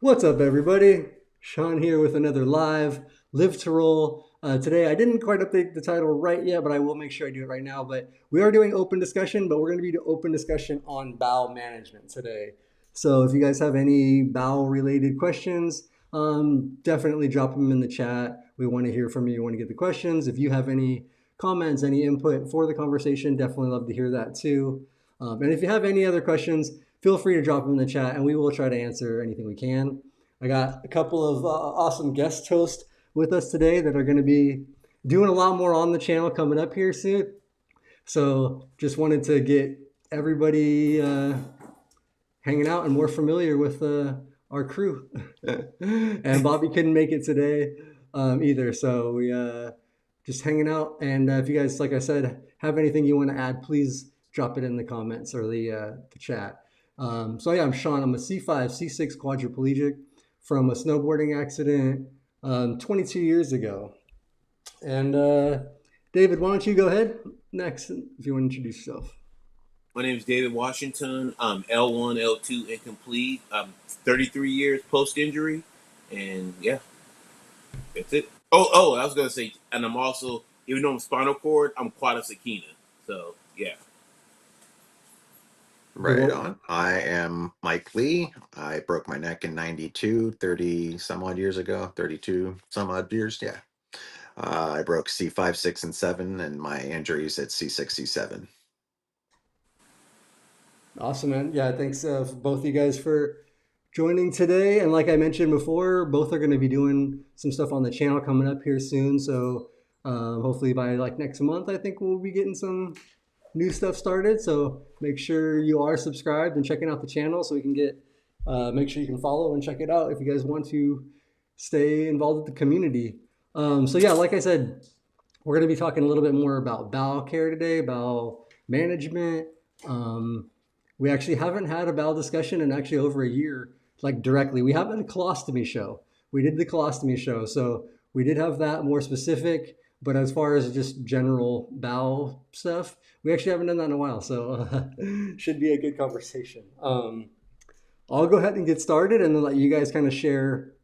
What's up, everybody? Sean here with another Live to Roll. Today, I didn't quite update the title right yet, but I will make sure I do it right now. But we are doing open discussion, but we're going to be doing open discussion on bowel management today. So if you guys have any bowel related questions, definitely drop them in the chat. We want to hear from you. We want to get the questions. If you have any comments, any input for the conversation, definitely love to hear that too. And if you have any other questions, feel free to drop them in the chat and we will try to answer anything we can. I got a couple of awesome guest hosts with us today that are going to be doing a lot more on the channel coming up here soon. So just wanted to get everybody hanging out and more familiar with our crew. And Bobby couldn't make it today either. So we just hanging out. And if you guys, like I said, have anything you want to add, please drop it in the comments or the chat. So yeah, I'm Sean. I'm a C5, C6 quadriplegic from a snowboarding accident 22 years ago. And David, why don't you go ahead next if you want to introduce yourself. My name is David Washington. I'm L1, L2 incomplete. I'm 33 years post-injury. And yeah, that's it. I was going to say, and I'm also, even though I'm spinal cord, I'm quadus equina. So yeah. Right on. I am Mike Lee. I broke my neck in 92, 30 some odd years ago, 32 some odd years. Yeah. I broke C5, 6, and 7, and my injuries at C6, C7. Awesome, man. Yeah, thanks both of you guys for joining today. And like I mentioned before, both are going to be doing some stuff on the channel coming up here soon. So hopefully by like next month, I think we'll be getting some new stuff started. So make sure you are subscribed and checking out the channel so we can get, make sure you can follow and check it out if you guys want to stay involved with the community. So yeah, like I said, we're going to be talking a little bit more about bowel care today, bowel management. We actually haven't had a bowel discussion in actually over a year, like directly. We have a colostomy show. We did the colostomy show. So we did have that more specific, but as far as just general bowel stuff, we actually haven't done that in a while. So should be a good conversation. I'll go ahead and get started and then let you guys kind of share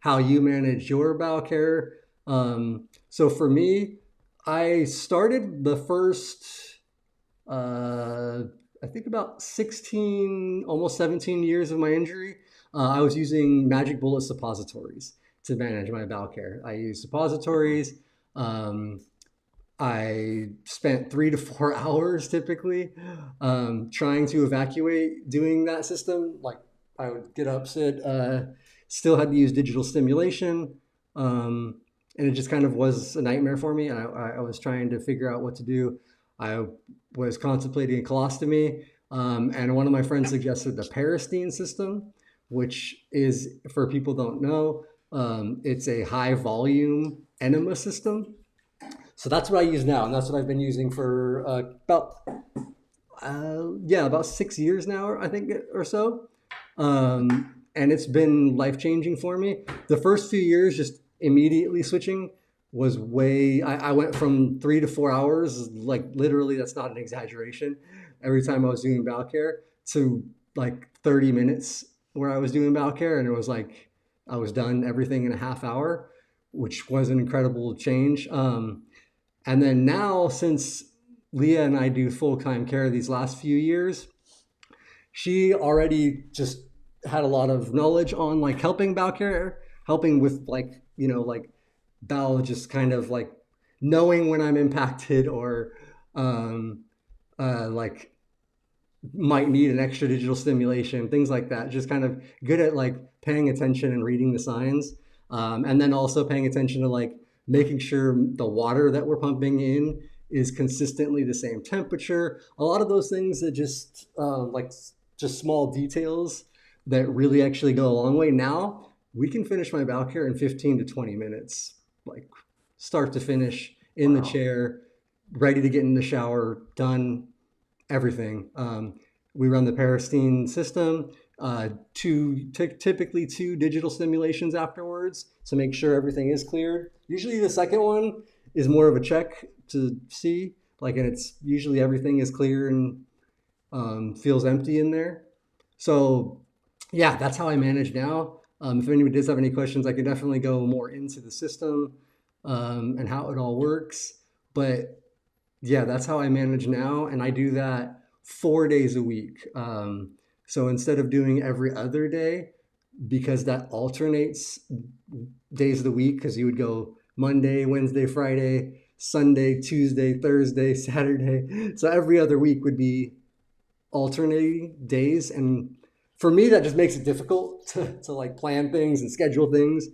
how you manage your bowel care. So for me, I started the first, I think about 16, almost 17 years of my injury. I was using magic bullet suppositories to manage my bowel care. I used suppositories. I spent 3 to 4 hours typically trying to evacuate doing that system. Like I would get up, sit, still had to use digital stimulation. And it just kind of was a nightmare for me. I was trying to figure out what to do. I was contemplating a colostomy, and one of my friends suggested the Peristeen system, which is, for people who don't know, it's a high volume enema system. So that's what I use now, and that's what I've been using for about 6 years now, I think, or so. And it's been life changing for me. The first few years, just immediately switching was I went from 3 to 4 hours, like literally, that's not an exaggeration, every time I was doing bowel care, to like 30 minutes where I was doing bowel care. And it was like, I was done everything in a half hour, which was an incredible change. And then now, since Leah and I do full-time care these last few years, she already just had a lot of knowledge on like helping bowel care, helping with like, like bowel, just kind of like knowing when I'm impacted or like might need an extra digital stimulation, things like that. Just kind of good at like paying attention and reading the signs. And then also paying attention to like making sure the water that we're pumping in is consistently the same temperature. A lot of those things that just just small details that really actually go a long way. Now we can finish my bowel care in 15 to 20 minutes, like start to finish in the chair, ready to get in the shower, done, everything. We run the Peristeen system, typically 2 digital stimulations afterwards to make sure everything is cleared. Usually the second one is more of a check to see, like, and it's usually everything is clear and feels empty in there. So yeah, that's how I manage now. If anybody does have any questions, I can definitely go more into the system and how it all works. But yeah, that's how I manage now, and I do that 4 days a week. So instead of doing every other day, because that alternates days of the week, because you would go Monday, Wednesday, Friday, Sunday, Tuesday, Thursday, Saturday. So every other week would be alternating days, and for me that just makes it difficult to like plan things and schedule things.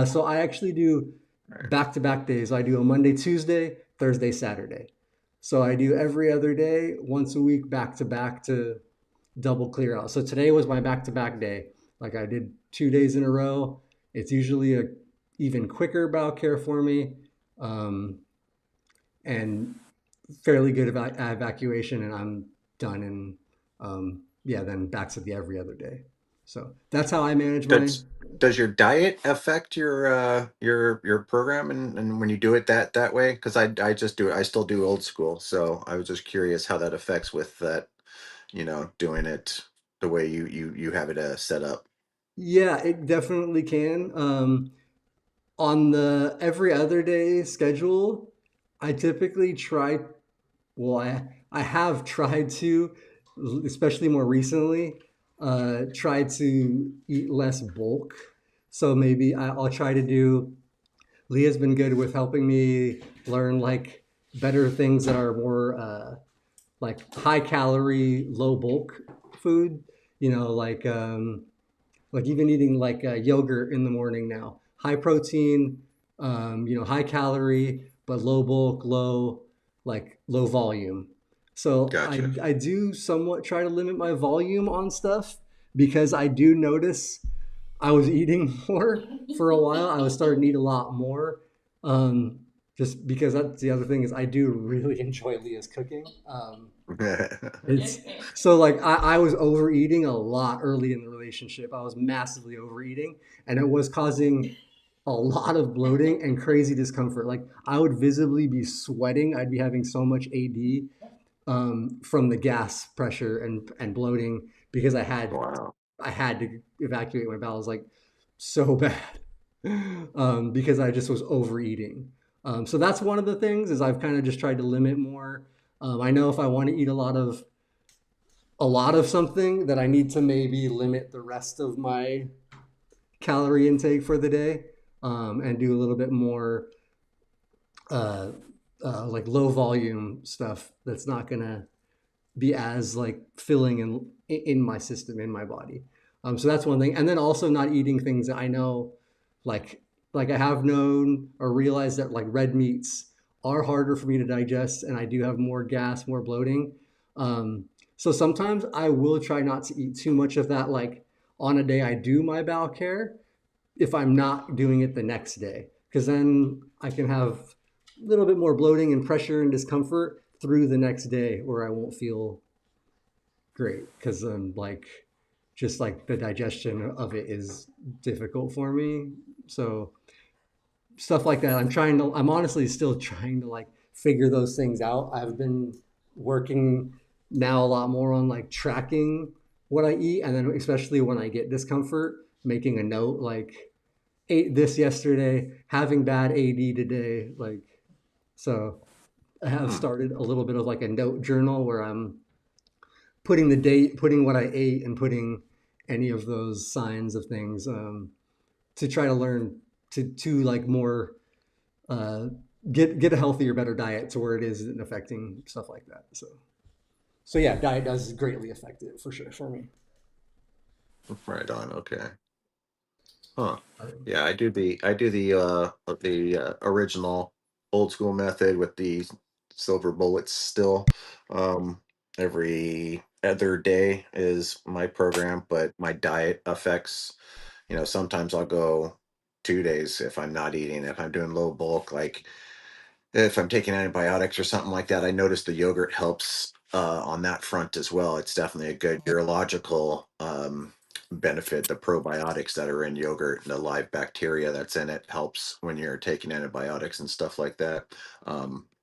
So I actually do Right. back-to-back days. I do a Monday, Tuesday, Thursday, Saturday. So I do every other day, once a week, back to back, to double clear out. So today was my back-to-back day. Like I did 2 days in a row. It's usually a even quicker bowel care for me, um, and fairly good evacuation, and I'm done. And yeah, then back to the every other day. So that's how I manage mine. Does your diet affect your program and when you do it that way? Because I just do it. I still do old school, so I was just curious how that affects with that. Doing it the way you have it set up. Yeah, it definitely can. On the every other day schedule, I typically try. Well, I have tried to, especially more recently, try to eat less bulk. So maybe I'll try to do. Leah's been good with helping me learn like better things that are more like high calorie, low bulk food. You know, like even eating like yogurt in the morning now, high protein, high calorie, but low bulk, low volume. So Gotcha. I do somewhat try to limit my volume on stuff, because I do notice I was eating more for a while. I was starting to eat a lot more. Um, just because that's the other thing, is I do really enjoy Leah's cooking. It's so like I was overeating a lot early in the relationship. I was massively overeating, and it was causing a lot of bloating and crazy discomfort. Like I would visibly be sweating. I'd be having so much AD from the gas pressure and bloating, because Wow. I had to evacuate my bowels like so bad, because I just was overeating. So that's one of the things, is I've kind of just tried to limit more. I know if I want to eat a lot of something, that I need to maybe limit the rest of my calorie intake for the day, and do a little bit more uh, like low volume stuff that's not gonna be as like filling in my system, in my body. So that's one thing, and then also not eating things that I know, like like I have known or realized that like red meats are harder for me to digest, and I do have more gas, more bloating. Um, so sometimes I will try not to eat too much of that, like on a day I do my bowel care, if I'm not doing it the next day, because then I can have a little bit more bloating and pressure and discomfort through the next day, where I won't feel great, because like just like the digestion of it is difficult for me. So stuff like that, I'm honestly still trying to like figure those things out. I've been working now a lot more on like tracking what I eat, and then especially when I get discomfort, making a note, like ate this yesterday, having bad AD today, like. So I have Hmm. started a little bit of like a note journal, where I'm putting the date, putting what I ate, and putting any of those signs of things, to try to learn to like more uh, get a healthier, better diet, to where it isn't affecting stuff like that. So yeah, diet does greatly affect it for sure for me. Right on. Okay. Huh. Um, Yeah, I do the original old school method with the silver bullets still. Um, every other day is my program, but my diet affects, sometimes I'll go 2 days if I'm not eating, if I'm doing low bulk, like if I'm taking antibiotics or something like that. I notice the yogurt helps on that front as well. It's definitely a good urological benefit. The probiotics that are in yogurt and the live bacteria that's in it helps when you're taking antibiotics and stuff like that.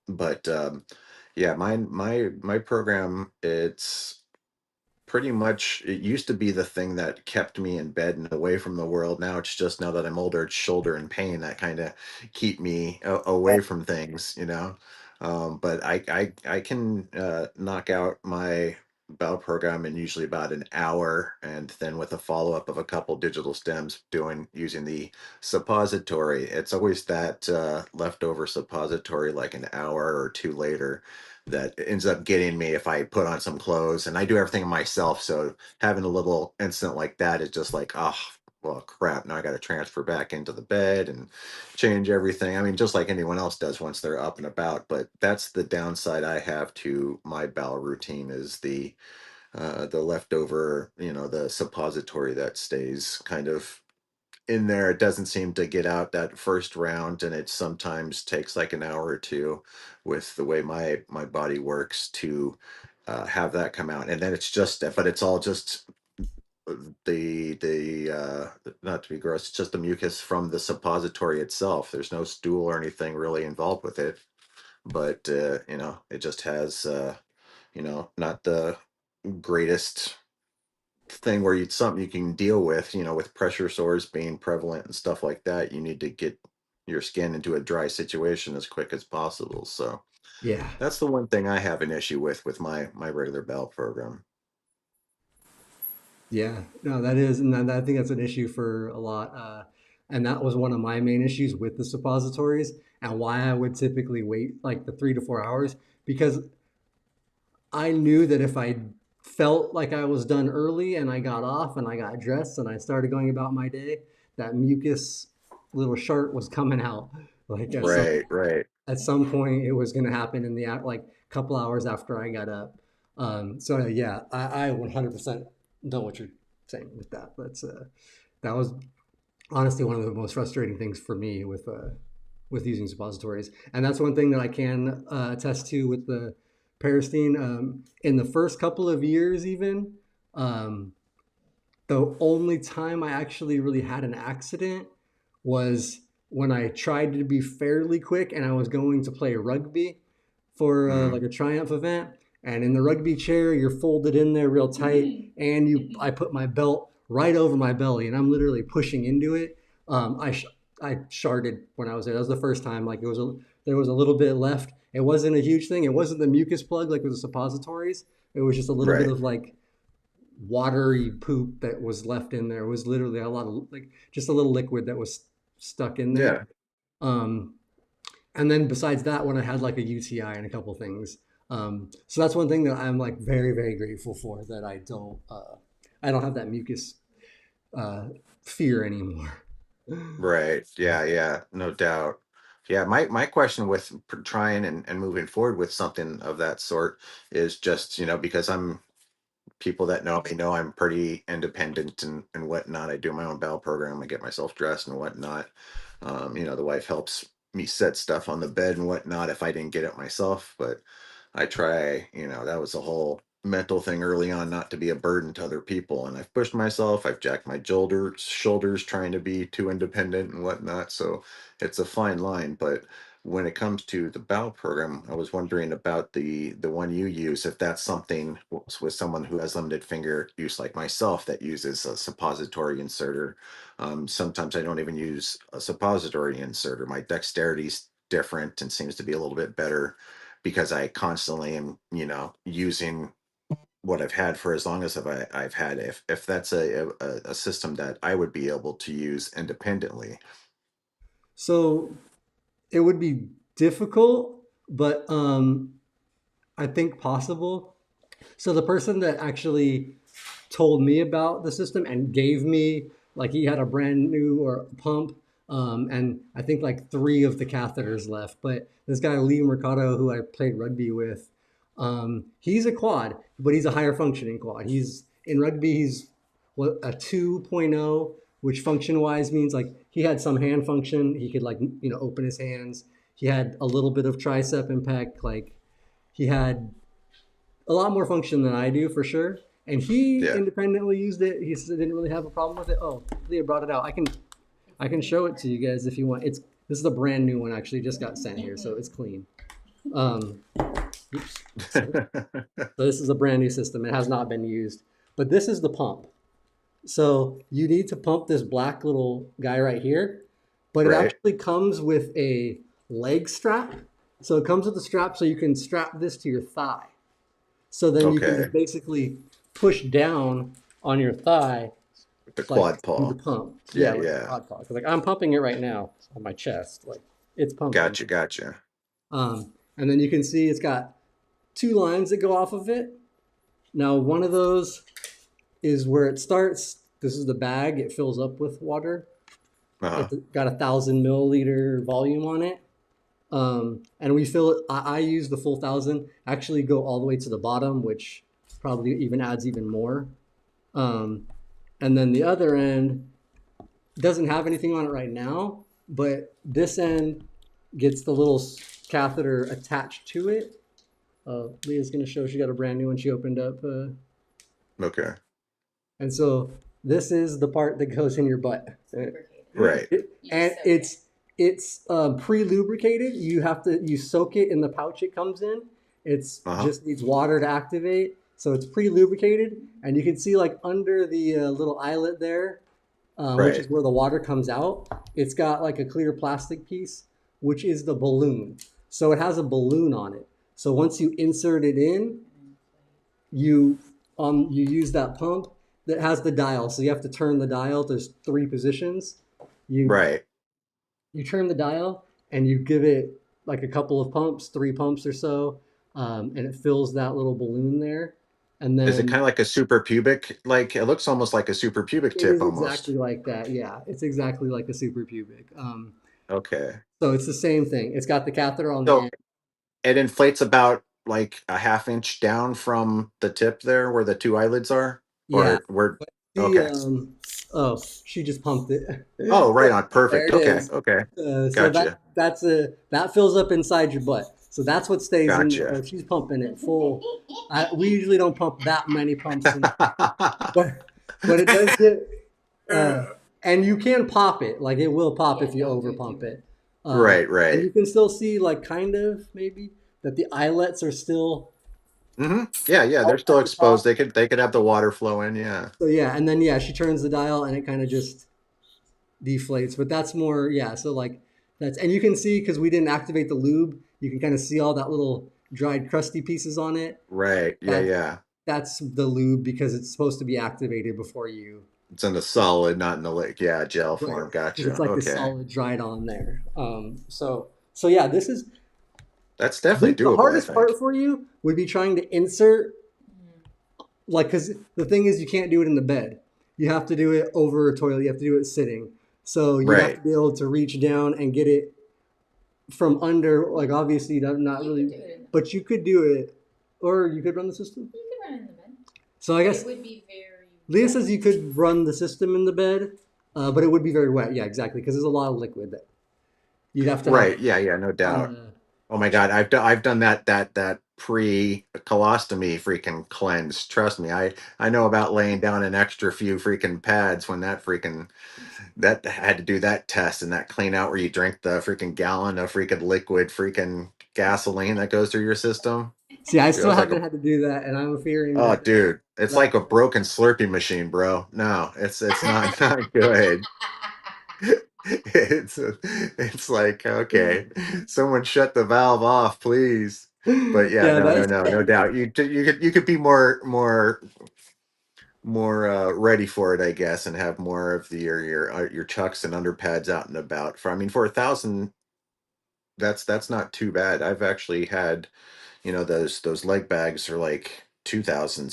But yeah, my program, it's pretty much, it used to be the thing that kept me in bed and away from the world. Now it's just, now that I'm older, it's shoulder and pain that kind of keep me away from things, you know. But I can knock out my bowel program in usually about an hour, and then with a follow up of a couple digital stems, doing using the suppository. It's always that leftover suppository, like an hour or two later, that ends up getting me if I put on some clothes, and I do everything myself. So having a little incident like that is just like, oh, well, crap. Now I got to transfer back into the bed and change everything. I mean, just like anyone else does once they're up and about. But that's the downside I have to my bowel routine, is the leftover, the suppository that stays kind of in there. It doesn't seem to get out that first round, and it sometimes takes like an hour or two with the way my body works to have that come out. And then it's just, but it's all just not to be gross, it's just the mucus from the suppository itself. There's no stool or anything really involved with it, but it just has not the greatest thing where you something you can deal with, with pressure sores being prevalent and stuff like that. You need to get your skin into a dry situation as quick as possible. So Yeah. that's the one thing I have an issue with my regular bowel program. Yeah, no, that is, and I think that's an issue for a lot. And that was one of my main issues with the suppositories, and why I would typically wait like the 3 to 4 hours, because I knew that if I felt like I was done early and I got off and I got dressed and I started going about my day, that mucus little shark was coming out. Like Right, right. at some point, it was going to happen in the like couple hours after I got up. So yeah, I 100% know what you're saying with that. That was honestly one of the most frustrating things for me with using suppositories, and that's one thing that I can attest to with the Peristeen. In the first couple of years, even um, the only time I actually really had an accident was when I tried to be fairly quick and I was going to play rugby for Mm, like a triumph event. And in the rugby chair, you're folded in there real tight, and I put my belt right over my belly, and I'm literally pushing into it. I sharded when I was there. That was the first time. Like there was a little bit left. It wasn't a huge thing. It wasn't the mucus plug like with the suppositories. It was just a little bit right. of like watery poop that was left in there. It was literally a lot of like just a little liquid that was stuck in there. Yeah. Um, and then besides that, when I had like a UTI and a couple things. So that's one thing that I'm like very, very grateful for, that I don't have that mucus uh, fear anymore. Right. Yeah, yeah, no doubt. Yeah, my question with trying and moving forward with something of that sort is just, because people that know me know I'm pretty independent and whatnot. I do my own bowel program. I get myself dressed and whatnot. The wife helps me set stuff on the bed and whatnot if I didn't get it myself. But I try, that was a whole mental thing early on, not to be a burden to other people. And I've pushed myself, I've jacked my shoulders trying to be too independent and whatnot. So it's a fine line. But when it comes to the bowel program, I was wondering about the one you use, if that's something with someone who has limited finger use like myself that uses a suppository inserter. Sometimes I don't even use a suppository inserter. My dexterity's different and seems to be a little bit better because I constantly am, using what I've had for as long as I've had. If that's a system that I would be able to use independently. So it would be difficult, but I think possible. So the person that actually told me about the system and gave me, like, he had a brand new or pump, and I think like three of the catheters left. But this guy Lee Mercado, who I played rugby with, he's a quad, but he's a higher functioning quad. He's in rugby. He's what, a 2.0, which function wise means like he had some hand function. He could like open his hands. He had a little bit of tricep impact. Like he had a lot more function than I do for sure. And he Yeah. independently used it. He didn't really have a problem with it. Oh, Leah brought it out. I can show it to you guys if you want. This is a brand new one, actually, just got sent here, so it's clean. Um, oops, sorry. So this is a brand new system. It has not been used. but this is the pump. So you need to pump this black little guy right here, but it Right. actually comes with a leg strap. So it comes with a strap so you can strap this to your thigh. So then you can Okay. just basically push down on your thigh, The like quad do the paw. pump. Yeah, Yeah, like a yeah. quad pump. 'Cause, like I'm pumping it right now on my chest. Like it's pumping. Gotcha, gotcha. And then you can see it's got two lines that go off of it. Now, one of those is where it starts. This is the bag. It fills up with water. Uh-huh. It's got 1,000 milliliter volume on it. And we fill it. I use the full 1,000. Actually, go all the way to the bottom, which probably even adds even more. Um, and then the other end doesn't have anything on it right now, but this end gets the little catheter attached to it. Leah's going to show she got a brand new one she opened up. Okay. And so this is the part that goes in your butt. Right. And it's pre-lubricated. You soak it in the pouch it comes in. It's Uh-huh. just needs water to activate. So it's pre-lubricated, and you can see like under the little eyelet there, which Right. is where the water comes out. It's got like a clear plastic piece, which is the balloon. So it has a balloon on it. So once you insert it in, you you use that pump that has the dial. So you have to turn the dial. There's three positions. You Right. you turn the dial and you give it like a couple of pumps, three pumps or so, and it fills that little balloon there. And Is it kind then of like a super pubic? Like it looks almost like a super pubic it tip is almost. exactly like that. Yeah, it's exactly like a suprapubic. Okay. So it's the same thing. It's got the catheter on the So end. it inflates about like a half inch down from the tip there where the two eyelids are? Yeah. Or where But see, okay. oh, she just pumped it. Oh, right on. There Perfect. it Okay. is. Okay. So Gotcha. that fills up inside your butt. So that's what stays in there. Gotcha. Oh, she's pumping it full. We usually don't pump that many pumps in, but it does get. Uh, and you can pop it, like it will pop if you over pump it. Right, And right. you can still see, like, kind of maybe that the eyelets are still Yeah, yeah, they're out still at the top. exposed. They could have the water flow in, yeah. So yeah, and then yeah, she turns the dial and it kind of just deflates. But that's more, yeah. So like that's, and you can see because we didn't activate the lube, you can kind of see all that little dried crusty pieces on it. Right. Yeah, That yeah. that's the lube because it's supposed to be activated before you. It's in the solid, not in the yeah, gel Right. form. Because it's Gotcha. like the Okay. solid dried on there. So yeah, That's definitely the doable, I hardest think. part for you would be trying to insert, like, because the thing is you can't do it in the bed. You have to do it over a toilet. You have to do it sitting. So you'd have to Right. be able to reach down and get it from under. Like obviously not You could really, do it in the but you could do it, or you could run the system. You could run in the bed. So I It guess would be very Leah wet. says you could run the system in the bed, but it would be very wet. Yeah, exactly, because there's a lot of liquid that you'd have to have. Right. Yeah, yeah, no doubt. Uh, Oh my God, I've done that pre colostomy freaking cleanse. Trust me, I know about laying down an extra few freaking pads when that had to do that test and that clean out where you drink the freaking gallon of freaking liquid freaking gasoline that goes through your system. See, I still Feels like a haven't had to do that, and I'm fearing oh that dude, it's that like a broken Slurpee machine, bro. No, it's not not good. it's it's like okay, someone shut the valve off, please. But yeah, yeah, no, no, that's no, no doubt. You could be more ready for it, I guess, and have more of your chucks and underpads out and about. For I mean, for 1,000, that's not too bad. I've actually had those leg bags are like 2,000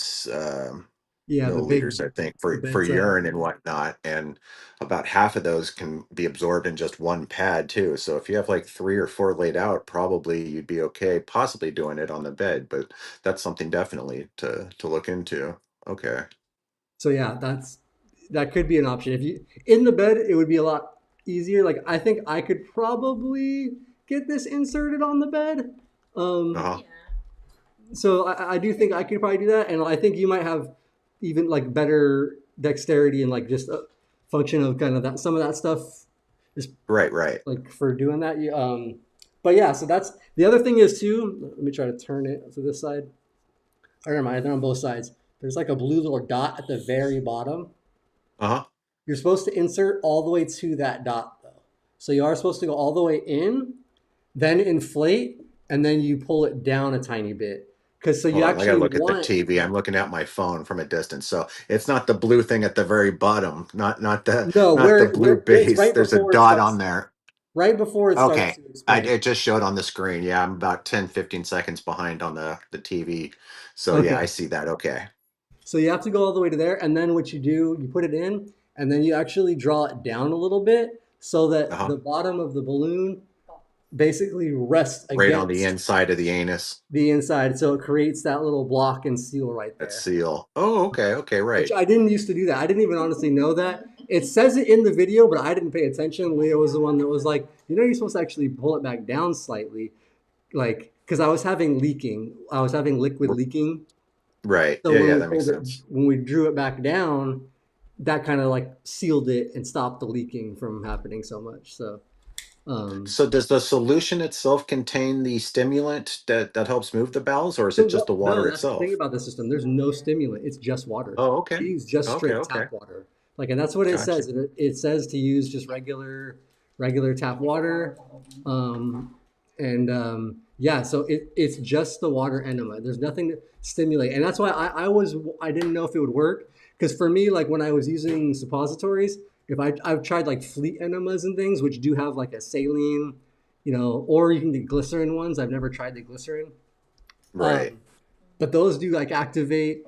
yeah, milliliters, I think, the for bedside. urine and whatnot, and about half of those can be absorbed in just one pad too. So if you have like three or four laid out, probably you'd be okay, possibly doing it on the bed. But that's something definitely to look into. Okay. So yeah, that could be an option. If you in the bed, it would be a lot easier. Like I think I could probably get this inserted on the bed. Uh-huh. Yeah. So I do think I could probably do that, and I think you might have even like better dexterity and like just a function of kind of that some of that stuff is Right, right. like for doing that. But yeah, so that's the other thing is too. Let me try to turn it to this side. Or never mind, they're on both sides. There's like a blue little dot at the very bottom. Uh-huh. You're supposed to insert all the way to that dot though. So you are supposed to go all the way in, then inflate, and then you pull it down a tiny bit. Because so you Hold on, I gotta actually look at the want TV. I'm looking at my phone from a distance. So it's not the blue thing at the very bottom, no not the where blue it's base. There's a dot on there. right before it starts Okay. to expand. It just showed on the screen. Yeah, I'm about 10, 15 seconds behind on the TV. So yeah, I Okay. see that. Okay. So you have to go all the way to there, and then what you do, you put it in, and then you actually draw it down a little bit so that Uh-huh. the bottom of the balloon basically rests Right on the against inside of the anus. the inside. So it creates that little block and seal right That there. seal. Oh, okay. Okay, Which right. I didn't used to do that. I didn't even honestly know that. It says it in the video, but I didn't pay attention. Leah was the one that was like, you're supposed to actually pull it back down slightly, like because I was having leaking. I was having liquid leaking. Right. So Yeah, yeah, that makes sense. when we drew it back down, that kind of like sealed it and stopped the leaking from happening so much. So um, So does the solution itself contain the stimulant that helps move the bowels, or is it just the No, water that's the thing itself? about the system. There's no stimulant. It's just water. Oh, okay. You use just Okay, straight okay. tap water. Like, and that's what it Gotcha. says. It says to use just regular tap water. And yeah, so it's just the water enema. There's nothing to stimulate, and that's why I didn't know if it would work because for me, like when I was using suppositories, if I've tried like fleet enemas and things, which do have like a saline, or you can get glycerin ones. I've never tried the glycerin. Right. Um, but those do like activate,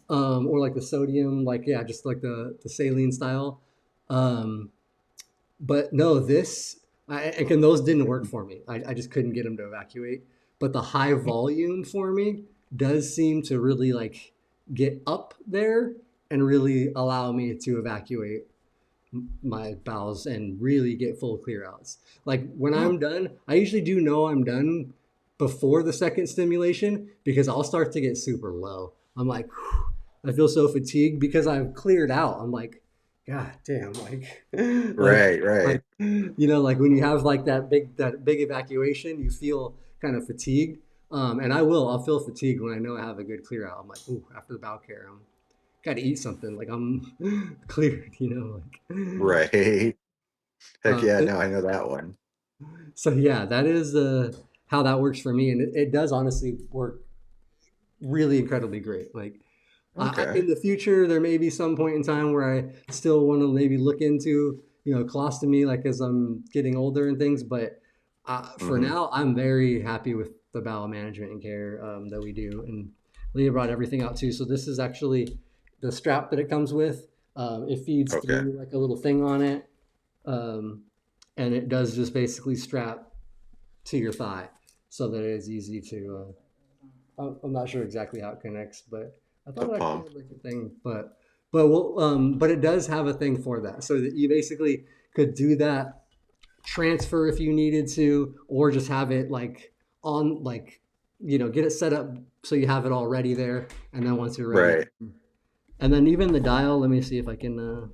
or like the sodium, like yeah, just like the saline style. Um, but no, and those didn't work for me. I just couldn't get them to evacuate. But the high volume for me does seem to really like get up there and really allow me to evacuate my bowels and really get full clear outs. Like when Hmm. I'm done, I usually do know I'm done before the second stimulation because I'll start to get super low. I'm like, whew, I feel so fatigued because I've cleared out. I'm like, God damn, like, Right, like, right. like when you have like that big evacuation, you feel kind of fatigued. And I'll feel fatigued when I know I have a good clear out. I'm like, ooh, after the bowel care, I'm got to eat something. Like I'm cleared, like. Right. Heck Uh, yeah, no, I know that one. so yeah, that is how that works for me, and it does honestly work really incredibly great. Like Okay. in the future, there may be some point in time where I still want to maybe look into colostomy, like as I'm getting older and things. But for Hmm. now, I'm very happy with the bowel management and care that we do. And Leah brought everything out too. So this is actually the strap that it comes with. It feeds Okay. through like a little thing on it. Um, and it does just basically strap to your thigh so that it is easy to. I'm not sure exactly how it connects, but I The thought it actually pump. had like a thing. But it does have a thing for that, so that you basically could do that transfer if you needed to, or just have it like on like get it set up so you have it all ready there, and then once you're ready, Right. and then even the dial. Let me see if I can.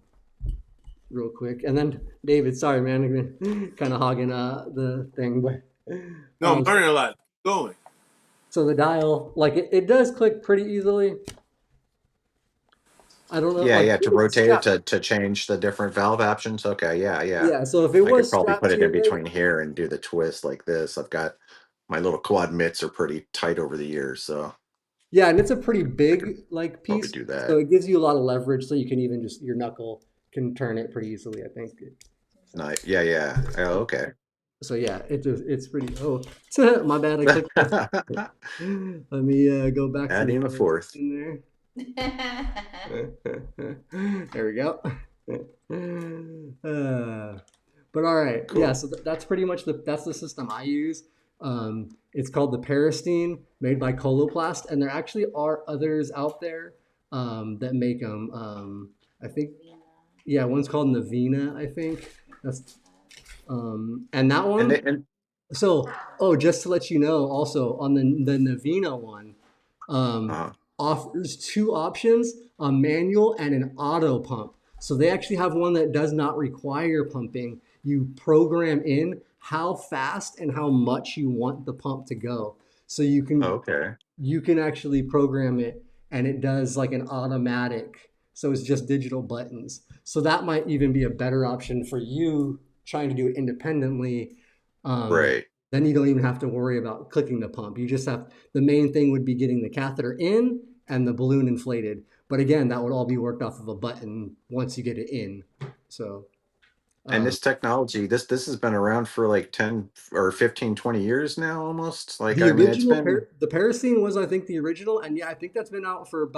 Real quick. And then David, sorry man, I've been kind of hogging the thing, but No, I'm um, so, learning a lot. Keep going. so the dial, like it does click pretty easily. I don't know, Yeah, like yeah, if to it was rotate it strapped, to change the different valve options. Okay, yeah, yeah. yeah. So if it I could was probably strapped put to it your in leg, between here and do the twist like this. I've got my little quad mitts are pretty tight over the years, so yeah, and it's a pretty I could big like probably piece, do so that. it gives you a lot of leverage. So you can even just your knuckle can turn it pretty easily, I think. Nice. Yeah, yeah. Oh, okay. So yeah, it's pretty. Oh, my bad, I clicked off. Let me go back to the Adding a fourth. in there. There we go. But all right, yeah. Cool. So that's pretty much that's the system I use. It's called the Peristeen, made by Coloplast, and there actually are others out there that make them. I think yeah, one's called Navina. I think that's and that And one. they and So just to let you know, also on the Navina one, um, uh offers two options: a manual and an auto pump. So they actually have one that does not require pumping. You program in how fast and how much you want the pump to go. So okay. you can actually program it, and it does like an automatic. So it's just digital buttons. So that might even be a better option for you trying to do it independently. Um, Right. then you don't even have to worry about clicking the pump. You just have the main thing would be getting the catheter in and the balloon inflated. But again, that would all be worked off of a button once you get it in. So And um, this technology, this has been around for like 10 or 15, 20 years now almost. Like, the I mean, it's original, been, the Peristeen was, I think, the original, and yeah, I think that's been out for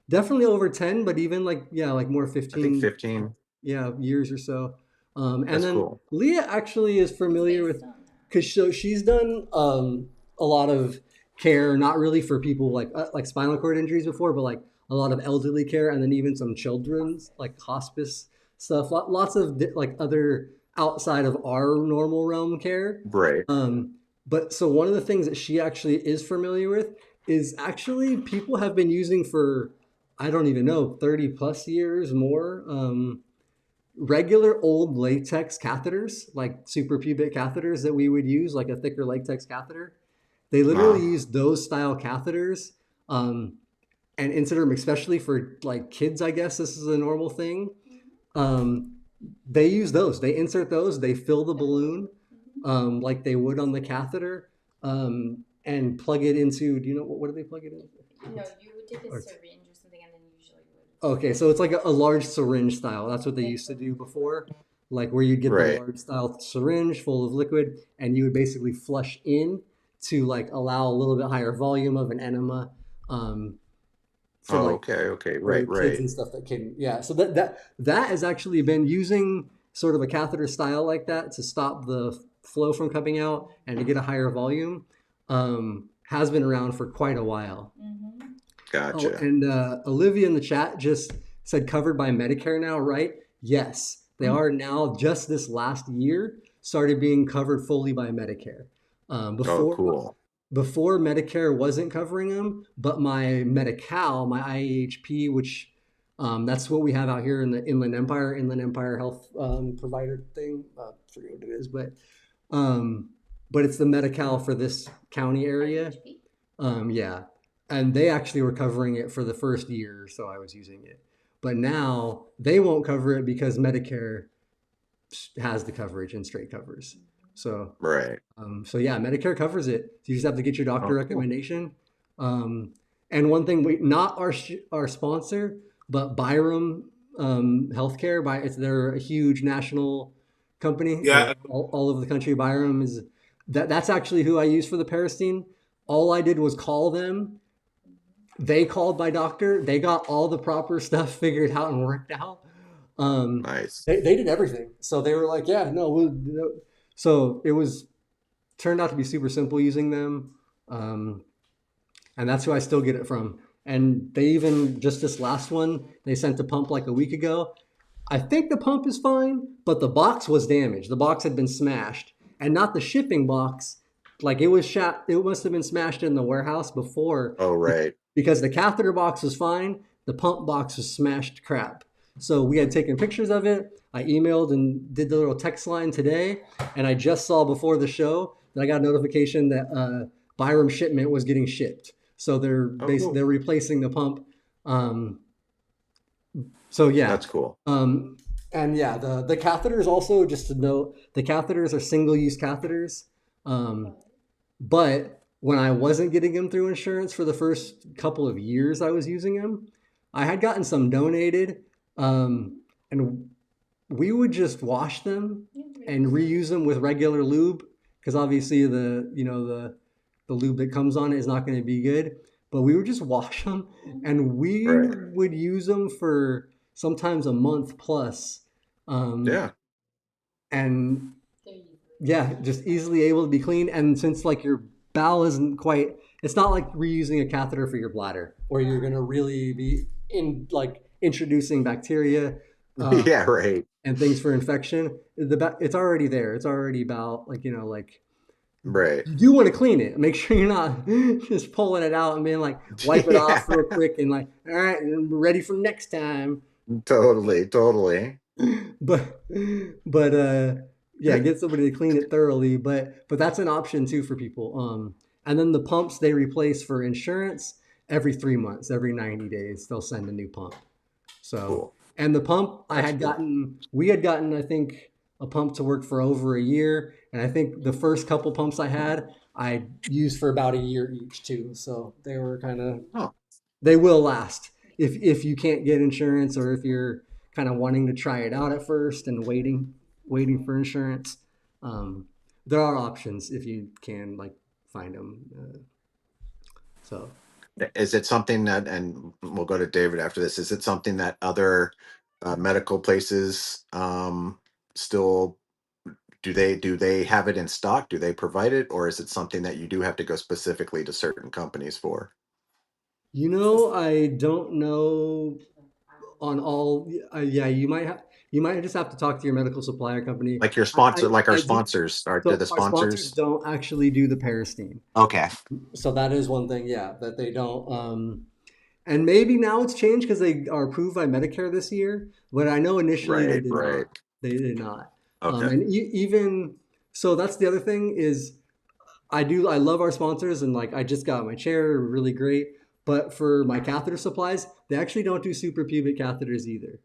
definitely over 10, but even like yeah, like more I think 15, 15. yeah, years or so. And That's then cool. Leah actually is What's familiar based with on because she's done a lot of care, not really for people like spinal cord injuries before, but like a lot of elderly care, and then even some children's like hospice stuff. Lots of like other outside of our normal realm care. Right. Um, but so one of the things that she actually is familiar with is actually people have been using for I don't even know 30 plus years more. Regular old latex catheters, like suprapubic catheters that we would use, like a thicker latex catheter. They literally Uh, use those style catheters, um, and insert them, especially for like kids. I guess this is a normal thing. Um, they use those. They insert those. They fill the balloon, like they would on the catheter, and plug it into. Do you know what do they plug it in? No, you would take a Or syringe or something and then usually would Okay, so it's like a large syringe style. That's what they like used to do before, like where you'd get the right. large style syringe full of liquid, and you would basically flush in to like allow a little bit higher volume of an enema, um, for Oh, like okay. Okay. for Right. kids Right. and stuff that can yeah. So that has actually been using sort of a catheter style like that to stop the flow from coming out and to get a higher volume. Has been around for quite a while. mm-hmm. Oh, Gotcha. and Olivia in the chat just said covered by Medicare now, right? Yes, they are now. Just this last year, started being covered fully by Medicare. Oh, Before cool. before Medicare wasn't covering them, but my Medi-Cal, my IEHP, which that's what we have out here in the Inland Empire Health provider thing. I forget what it is, um, but it's the Medi-Cal for this county area. IHP? Yeah, and they actually were covering it for the first year or so I was using it. But now they won't cover it because Medicare has the coverage and straight covers. So, Right. so yeah, Medicare covers it. You just have to get your doctor Oh, cool. recommendation. Um, and one thing, we not our sponsor, but Byram Healthcare. They're a huge national company Yeah. all over the country. Byram is that's actually who I use for the Peristeen. All I did was call them. They called my doctor. They got all the proper stuff figured out and worked out. Um, Nice. they did everything. So they were like, yeah, no, no. So it was turned out to be super simple using them. Um, and that's who I still get it from. And they even just this last one, they sent a pump like a week ago. I think the pump is fine, but the box was damaged. The box had been smashed, and not the shipping box. Like it was shot. It must have been smashed in the warehouse before, Oh, right. because the catheter box was fine. The pump box was smashed to crap. So we had taken pictures of it. I emailed and did the little text line today, and I just saw before the show that I got a notification that Byram shipment was getting shipped. So Oh, cool. they're replacing the pump. Um, so yeah, That's cool. and yeah, the catheters also, just to note, the catheters are single use catheters. Um, but when I wasn't getting them through insurance for the first couple of years I was using them, I had gotten some donated, and we would just wash them and reuse them with regular lube because obviously the lube that comes on it is not going to be good. But we would just wash them, and we Right. would use them for sometimes a month plus, um, Yeah. and yeah, just easily able to be cleaned. And since like your bowel isn't quite, it's not like reusing a catheter for your bladder, where you're gonna really be in like introducing bacteria Yeah. Right. and things for infection. It's already there. It's already about like like Right. you do want to clean it. Make sure you're not just pulling it out and being like wipe it Yeah. off real quick and like all right, I'm ready for next time. Totally. Totally. but yeah, get somebody to clean it thoroughly. But that's an option too for people. And then the pumps they replace for insurance. every 3 months, every 90 days, they'll send a new pump. So, Cool. and the pump That's cool. we had gotten, I think, a pump to work for over a year. And I think the first couple pumps I had, I used for about a year each too. So they were kind of, Oh, they will last if you can't get insurance, or if you're kind of wanting to try it out at first and waiting for insurance. Um, there are options if you can like find them. So is it something that, and we'll go to David after this, is it something that other medical places still do they have it in stock? Do they provide it, or is it something that you do have to go specifically to certain companies for? I don't know on all. Yeah, you might just have to talk to your medical supplier company. Like your sponsor, like our I do. sponsors, or do the So our sponsors sponsors? don't actually do the Peristeen. Okay. So that is one thing, yeah, that they don't. And maybe now it's changed because they are approved by Medicare this year. But I know initially they Right, did right. not. They did not. Okay. And even so, that's the other thing is I love our sponsors, and like I just got my chair, really great. But for my catheter supplies, they actually don't do suprapubic catheters either.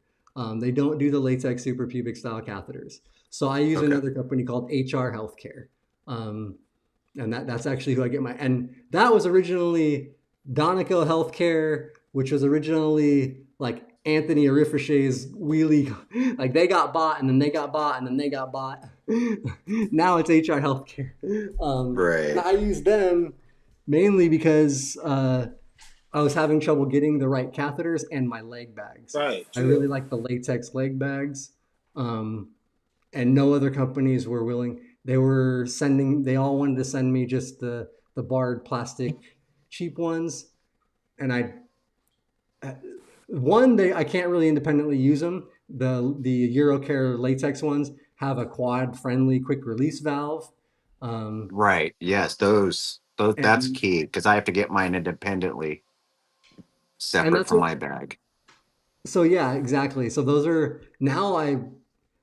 They don't do the latex suprapubic style catheters. So I use Okay. another company called HR Healthcare. Um, and that's actually who I get my, and that was originally Donegal Healthcare, which was originally like Anthony Arifreche's wheelie, like they got bought and then they got bought and then they got bought. Now it's HR Healthcare, and Right. I use them mainly because I was having trouble getting the right catheters and my leg bags. Right. I really True. like the latex leg bags. Um, and no other companies were willing. They all wanted to send me just the barred plastic cheap ones, and I can't really independently use them. The Eurocare latex ones have a quad friendly quick release valve, um, Right. Yes, those that's and key because I have to get mine independently, and separate that's from what. my bag. So yeah, exactly. So those are now I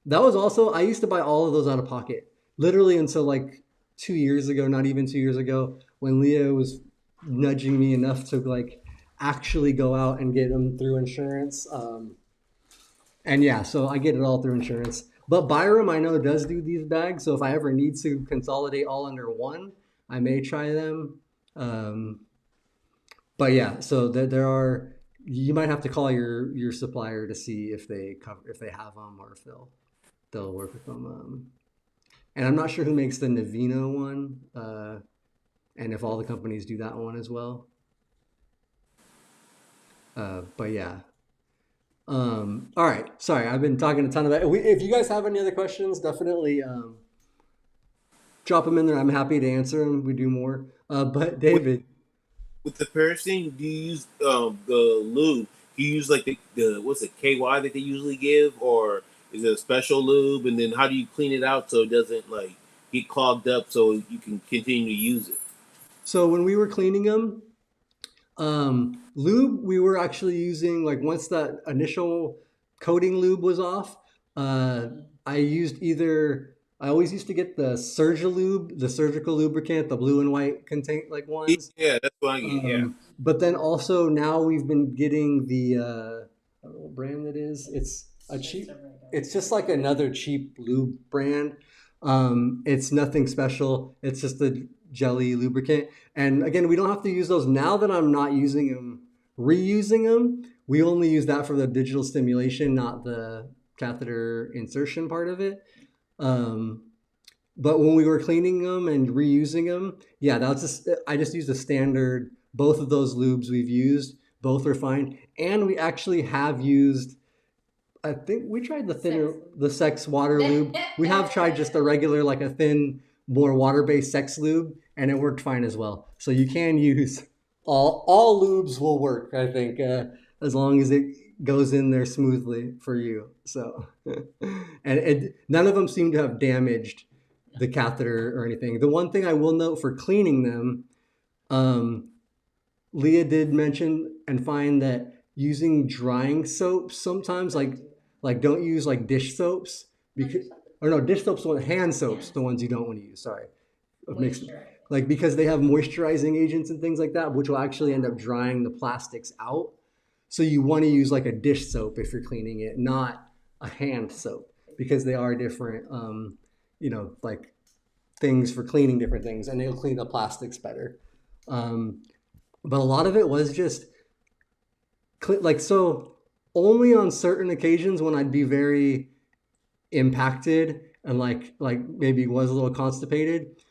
that was also I used to buy all of those out of pocket, literally until like 2 years ago, not even 2 years ago, when Leah was nudging me enough to like actually go out and get them through insurance. And yeah, so I get it all through insurance. But Byram, I know, does do these bags. So if I ever need to consolidate all under one, I may try them. Um, but yeah, so there are. You might have to call your supplier to see if they have them, or if they'll work with them. And I'm not sure who makes the Navino one, and if all the companies do that one as well. But yeah. All right. Sorry, I've been talking a ton about it. If you guys have any other questions, definitely drop them in there. I'm happy to answer them. We do more. But With David, with the piercing, do you use the lube? Do you use like the what's it KY that they usually give, or is it a special lube? And then how do you clean it out so it doesn't like get clogged up so you can continue to use it? so when we were cleaning them, lube, we were actually using like once that initial coating lube was off, uh, I used either I always used to get the Surgilube, the surgical lubricant, the blue and white contain like ones. Yeah, that's what I get. Yeah. But then also now we've been getting the I don't know what brand it is. It's just like another cheap lube brand. It's nothing special. It's just a jelly lubricant. And again, we don't have to use those now that I'm not using them, reusing them. We only use that for the digital stimulation, not the catheter insertion part of it. Um, but when we were cleaning them and reusing them, yeah, that was just I just used a standard. Both of those lubes we've used, both are fine, and we actually have used. I think we tried the sex water lube. We have tried just a regular, like a thin, more water-based sex lube, and it worked fine as well. So you can use all lubes will work. I think as long as it goes in there smoothly for you. So, and none of them seem to have damaged the catheter or anything. The one thing I will note for cleaning them, um, Leah did mention and find that using drying soaps sometimes, like don't use like dish soaps because, or no, dish soaps, hand soaps, the ones you don't want to use. Sorry, mixed. like because they have moisturizing agents and things like that, which will actually end up drying the plastics out. So you want to use like a dish soap if you're cleaning it, not a hand soap, because they are different, like things for cleaning different things, and they'll clean the plastics better. Um, but a lot of it was just like so. Only on certain occasions when I'd be very impacted and like maybe was a little constipated,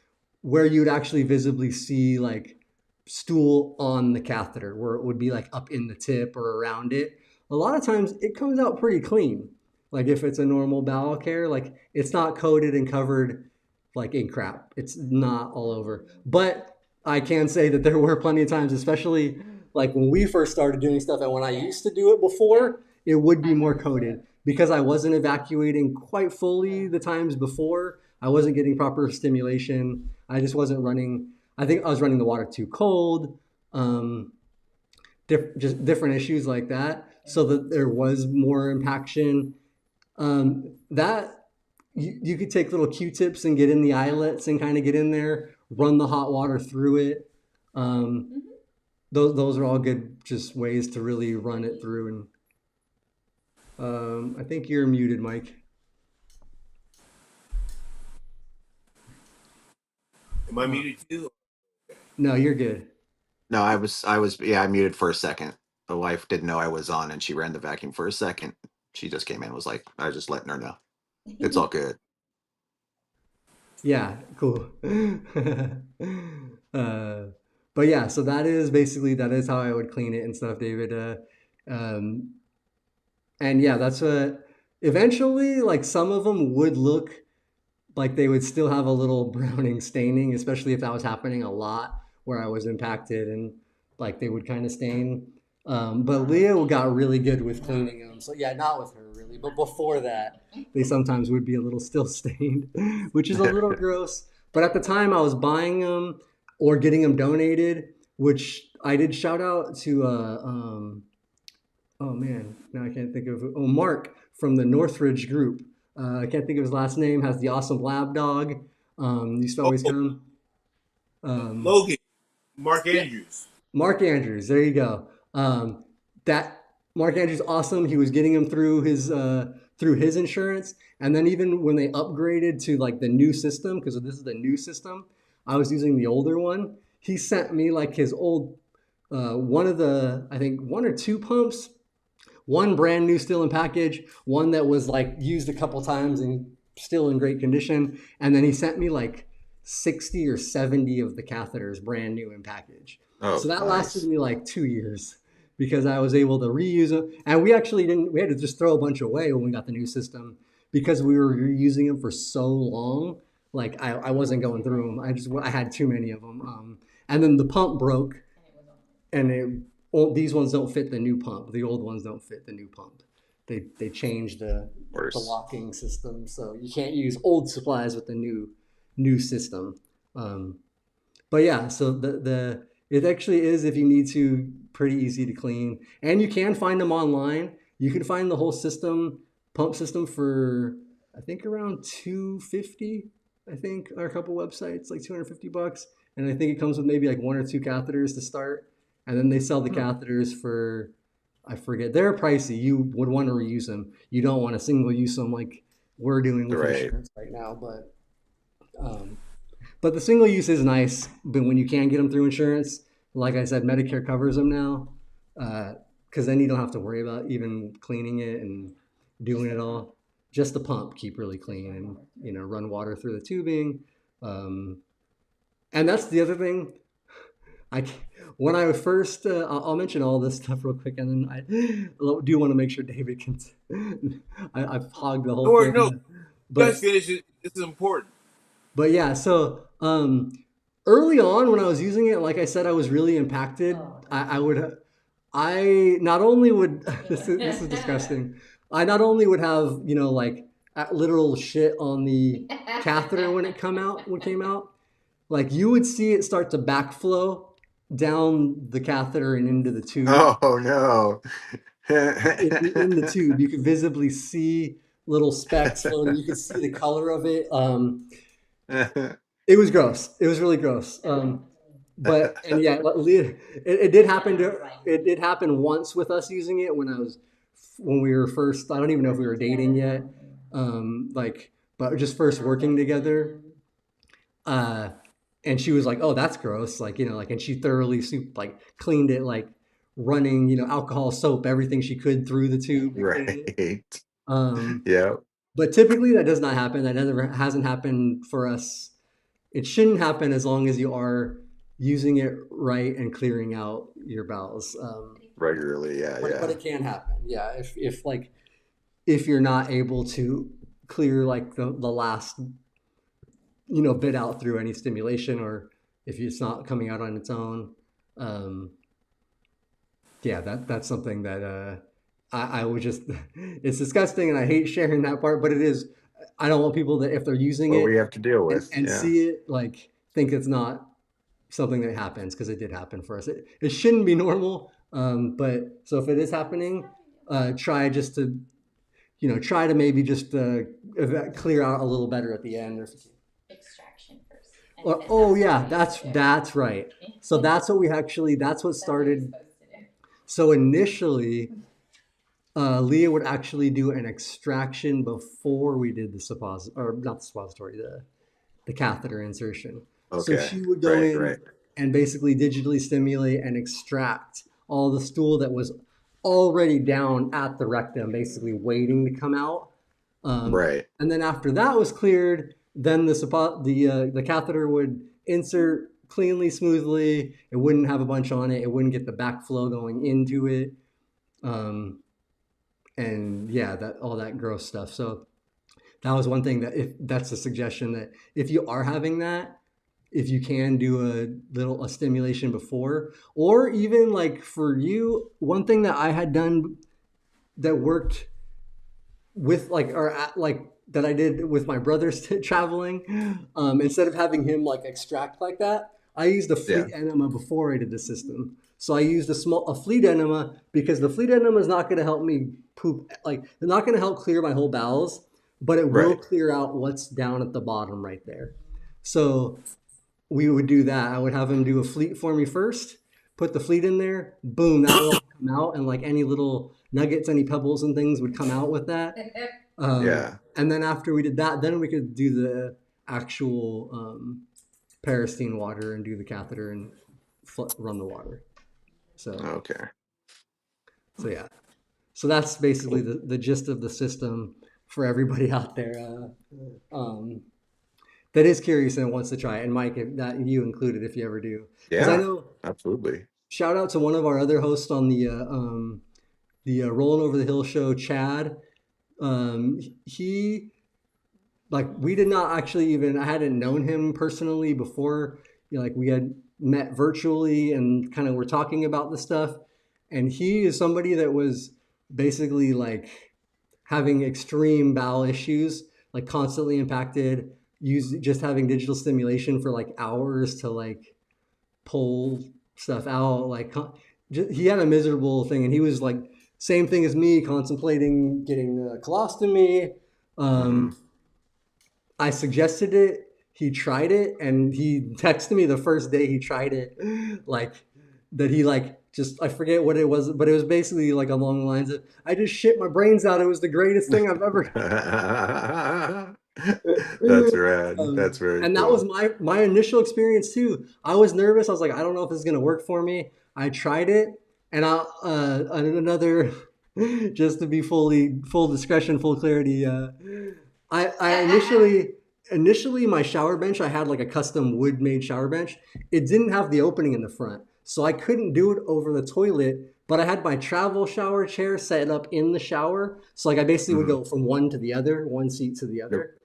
where you'd actually visibly see like stool on the catheter where it would be like up in the tip or around it. A lot of times it comes out pretty clean. Like if it's a normal bowel care, like it's not coated and covered like in crap. It's not all over. But I can say that there were plenty of times, especially like when we first started doing stuff and when I used to do it before, it would be more coated because I wasn't evacuating quite fully the times before. I wasn't getting proper stimulation. I just wasn't running. I think I was running the water too cold. Um, just different issues like that, so that there was more impaction. That you could take little Q-tips and get in the eyelets and kind of get in there, run the hot water through it. Um, those are all good just ways to really run it through. And I think you're muted, Mike. Am I Uh, muted too? no, you're good. No, I was, yeah, I muted for a second. The wife didn't know I was on and she ran the vacuum for a second. She just came in and was like, I was just letting her know. It's all good. Yeah, cool. uh, but yeah, so that is how I would clean it and stuff, David. Um, and yeah, that's what eventually, like some of them would look like they would still have a little browning staining, especially if that was happening a lot where I was impacted and like they would kind of stain. But Leah got really good with cleaning them. So yeah, not with her really, but before that, they sometimes would be a little still stained, which is a little gross. But at the time, I was buying them or getting them donated, which I did shout out to. Oh man, now I can't think of. Oh, Mark from the Northridge group. I can't think of his last name. Has the awesome lab dog. Used to always Oh, come. Um, Logan, Mark yeah, Andrews. Mark Andrews. There you go. That Mark Andrews, awesome. He was getting him through his insurance, and then even when they upgraded to like the new system, because this is the new system, I was using the older one. He sent me like his old one of the I think one or two pumps, one brand new still in package, one that was like used a couple times and still in great condition, and then he sent me like 60 or 70 of the catheters brand new in package. So Oh, that lasted nice. me like 2 years because I was able to reuse them, and we actually didn't. We had to just throw a bunch away when we got the new system because we were reusing them for so long. Like I wasn't going through them. I had too many of them. And then the pump broke, and these ones don't fit the new pump. The old ones don't fit the new pump. They changed the Worse. locking system, so you can't use old supplies with the new system. Um, but yeah, so the it actually is, if you need to, pretty easy to clean, and you can find them online. You can find the whole system, pump system, for I think around 250. I think are a couple websites like $250, and I think it comes with maybe like one or two catheters to start, and then they sell the Hmm. catheters for, I forget, they're pricey. You would want to reuse them. You don't want to single use them like we're doing with Right. insurance right now, um, but the single use is nice. But when you can get them through insurance, like I said, Medicare covers them now, because then you don't have to worry about even cleaning it and doing it all. Just the pump, keep really clean, and run water through the tubing. Um, and that's the other thing. I when I first, I'll mention all this stuff real quick, and then I do want to make sure David can. I've hogged the whole Don't worry, no, thing, you guys but finish it. This is important. yeah. So early on when I was using it, like I said, I was really impacted. I would, I not only would this is disgusting. I not only would have like literal shit on the catheter when it come out when it came out. Like you would see it start to backflow down the catheter and into the tube. Oh no. In the tube, you could visibly see little specks floating. You could see the color of it. It was gross. It was really gross. But and yeah, it did happen to it did happen once with us using it when we were first. I don't even know if we were dating yet. Like, but just first working together. Uh, and she was like, "Oh, that's gross." Like, like, and she thoroughly cleaned it, like running, alcohol, soap, everything she could through the tube to clean it. Right. Um, Yeah. but typically that does not happen. That never hasn't happened for us. It shouldn't happen as long as you are using it right and clearing out your bowels. Regularly. Yeah. But Yeah. it can happen. Yeah, if you're not able to clear like the last bit out through any stimulation, or if it's not coming out on its own. Um, yeah, that's something that I would just it's disgusting, and I hate sharing that part, but it is. I don't want people that if they're using What it we have to deal with. and Yeah. see it like think it's not something that happens, because it did happen for us. It shouldn't be normal, but so if it is happening, try just to try to maybe just clear out a little better at the end. Extraction first. Or, oh yeah, that's right. So that's what we actually that's what started. So initially, Leah would actually do an extraction before we did or not the suppository, the catheter insertion. So Okay. she would go Right. in Right. and basically digitally stimulate and extract all the stool that was already down at the rectum, basically waiting to come out. Right. And then after that was cleared, then the catheter would insert cleanly, smoothly. It wouldn't have a bunch on it. It wouldn't get the backflow going into it. And yeah, that all that gross stuff. So that was one thing that if that's a suggestion that if you are having that, if you can do a stimulation before, or even like for you, one thing that I had done that worked with like that I did with my brother's traveling, instead of having him like extract like that, I used a Yeah. fleet enema before I did the system. So I used a fleet enema, because the fleet enema is not going to help me poop, like they're not going to help clear my whole bowels, but it will Right. clear out what's down at the bottom right there. So we would do that. I would have him do a fleet for me first, put the fleet in there, boom, that will come out, and like any little nuggets, any pebbles and things would come out with that. Yeah. And then after we did that, then we could do the actual Peristeen water and do the catheter and run the water. Okay. So yeah, so that's basically Cool. the gist of the system for everybody out there that is curious and wants to try it. And Mike, if that you included, if you ever do, because I Yeah. know. Absolutely. Shout out to one of our other hosts on the Rolling Over the Hill show, Chad. He like we did not actually even I hadn't known him personally before. Like we had met virtually and kind of were talking about the stuff. And he is somebody that was basically like having extreme bowel issues, like constantly impacted, just having digital stimulation for like hours to like pull stuff out. Like he had a miserable thing, and he was like same thing as me, contemplating getting a colostomy. Hmm. I suggested it. He tried it, and he texted me the first day he tried it, like that he like just I forget what it was, but it was basically like along the lines of I just shit my brains out. It was the greatest thing I've ever. That's rad. That's very And that was cool. my initial experience too. I was nervous. I was like, I don't know if this is gonna work for me. I tried it, and another just to be full discretion, full clarity. I initially my shower bench, I had like a custom wood made shower bench. It didn't have the opening in the front, so I couldn't do it over the toilet. But I had my travel shower chair set up in the shower, so like I basically would Hmm. go from one to the other, one seat to the Yep. other.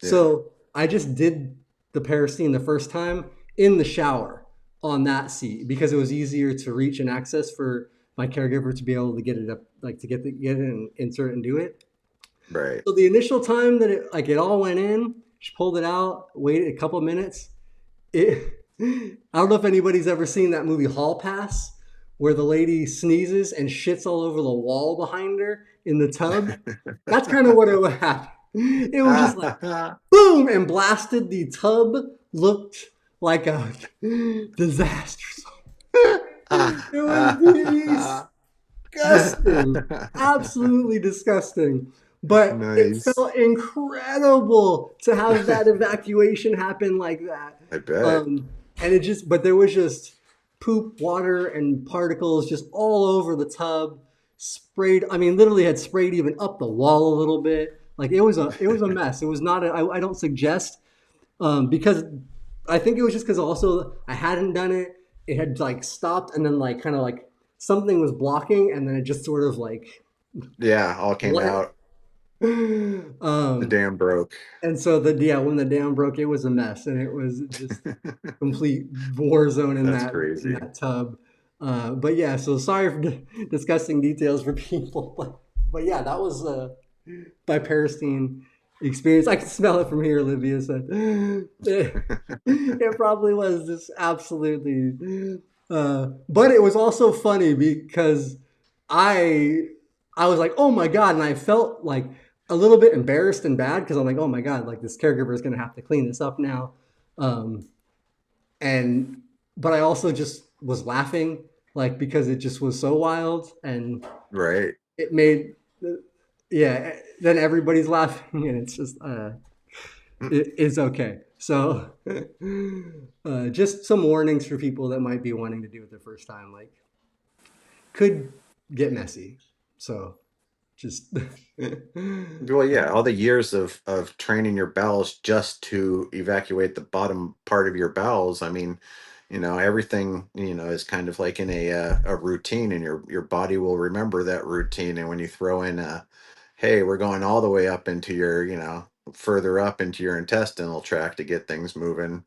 Yeah. So I just did the Peristeen the first time in the shower on that seat, because it was easier to reach and access for my caregiver to be able to get it up, like to get it and insert it and do it. Right. So the initial time that it all went in, she pulled it out, waited a couple of minutes. I don't know if anybody's ever seen that movie Hall Pass, where the lady sneezes and shits all over the wall behind her in the tub. That's kind of what it would happen. It was just like boom, and blasted the tub looked like a disaster. Ah, It was ah, disgusting, absolutely disgusting. But it nice. felt incredible to have that evacuation happen like that. I bet. Um, and it just, but there was just poop, water, and particles just all over the tub, sprayed. I mean, literally had sprayed even up the wall a little bit. Like it was a mess. It was not. I don't suggest because I think it was just because also I hadn't done it. It had like stopped and then like kind of like something was blocking and then it just sort of like Yeah, all came went. out. The um, dam broke. and so the yeah, when the dam broke, it was a mess and it was just complete war zone That's in crazy. that tub. But yeah, so sorry for discussing details for people, but yeah, that was my Peristeen experience. I can smell it from here, Olivia said. It probably was just absolutely. But it was also funny because I I was like, oh my god, and I felt like a little bit embarrassed and bad because I'm like, oh my god, like this caregiver is gonna have to clean this up now, um, and but I also just was laughing like because it just was so wild and Right. it made yeah then everybody's laughing and it's just it's okay. So just some warnings for people that might be wanting to do it the first time, like could get messy. So just Well, yeah, all the years of training your bowels just to evacuate the bottom part of your bowels. I mean, everything, is kind of like in a routine, and your body will remember that routine. And when you throw in hey, we're going all the way up into your, further up into your intestinal tract to get things moving.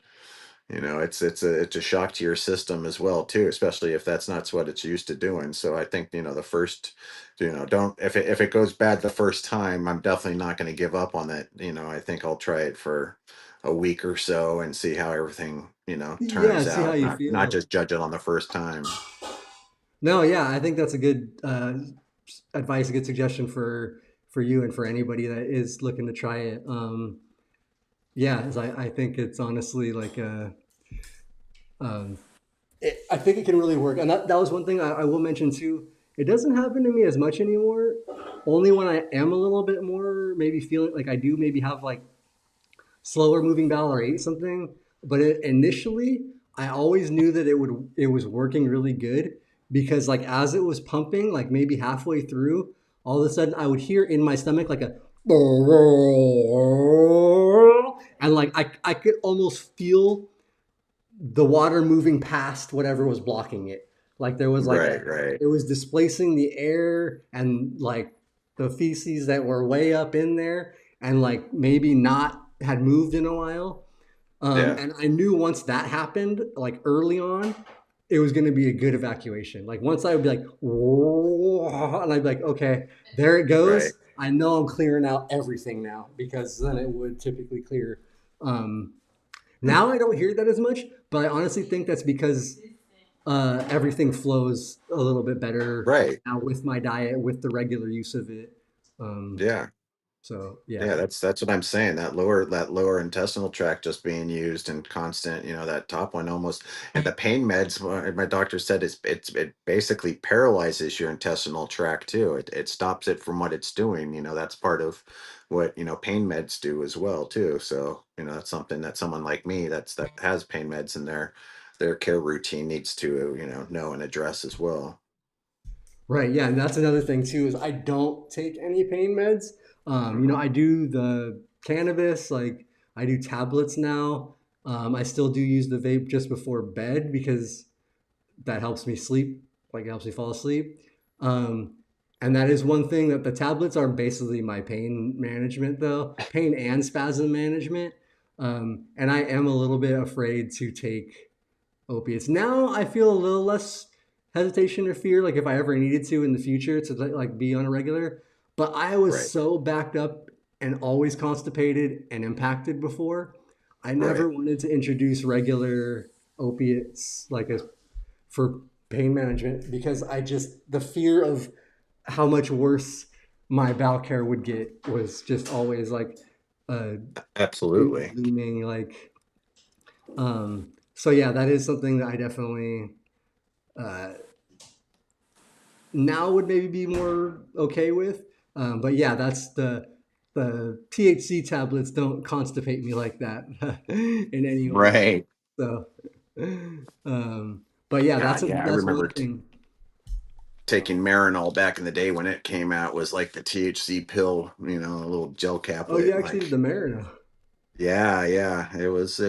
It's a shock to your system as well too, especially if that's not what it's used to doing. So I think, the first, don't if it goes bad the first time, I'm definitely not going to give up on it. I think I'll try it for a week or so and see how everything, yeah, turns see how out. you Not feel. just judge it on the first time. No, yeah, I think that's a good advice, a good suggestion for you and for anybody that is looking to try it. Yeah, I think it's honestly like a um, I think it can really work. And that was one thing I will mention too. It doesn't happen to me as much anymore. Only when I am a little bit more maybe feeling like I do maybe have like slower moving bowel or ate something. But initially, I always knew that it was working really good because like as it was pumping, like maybe halfway through, all of a sudden I would hear in my stomach like a and like I could almost feel the water moving past whatever was blocking it. Like there was like Right, a right. it was displacing the air and like the feces that were way up in there and like maybe not had moved in a while. Yeah, And I knew once that happened, like early on, it was going to be a good evacuation. Like once I would be like, whoa, and I'd be like, okay, there it right. goes. I know I'm clearing out everything now because then it would typically clear. Um, now I don't hear that as much, but I honestly think that's because everything flows a little bit better Right. now with my diet, with the regular use of it. Um, Yeah. so yeah, Yeah, that's what I'm saying. That lower intestinal tract just being used and constant, that top one almost, and the pain meds. My doctor said it basically paralyzes your intestinal tract too. It stops it from what it's doing. That's part of what pain meds do as well too. So that's something that someone like me that has pain meds in their care routine needs to know and address as well. right. Yeah, and that's another thing too is I don't take any pain meds. Hmm. I do the cannabis, like I do tablets now. I still do use the vape just before bed because that helps me sleep, like it helps me fall asleep. Um, and that is one thing that the tablets are basically my pain management, though pain and spasm management. And I am a little bit afraid to take opiates. Now I feel a little less hesitation or fear, like if I ever needed to in the future to like be on a regular. But I was Right, so backed up and always constipated and impacted before. I right. never wanted to introduce regular opiates like a for pain management because I just the fear of how much worse my bowel care would get was just always like uh Absolutely. looming like So yeah, that is something that I definitely uh, now would maybe be more okay with. But yeah, that's the THC tablets don't constipate me like that in any way. Right. So, but yeah, God, yeah, I that's one remember thing. taking Marinol back in the day when it came out was like the THC pill, a little gel Oh, you caplet. actually did Like, the Marino. yeah, yeah, it was,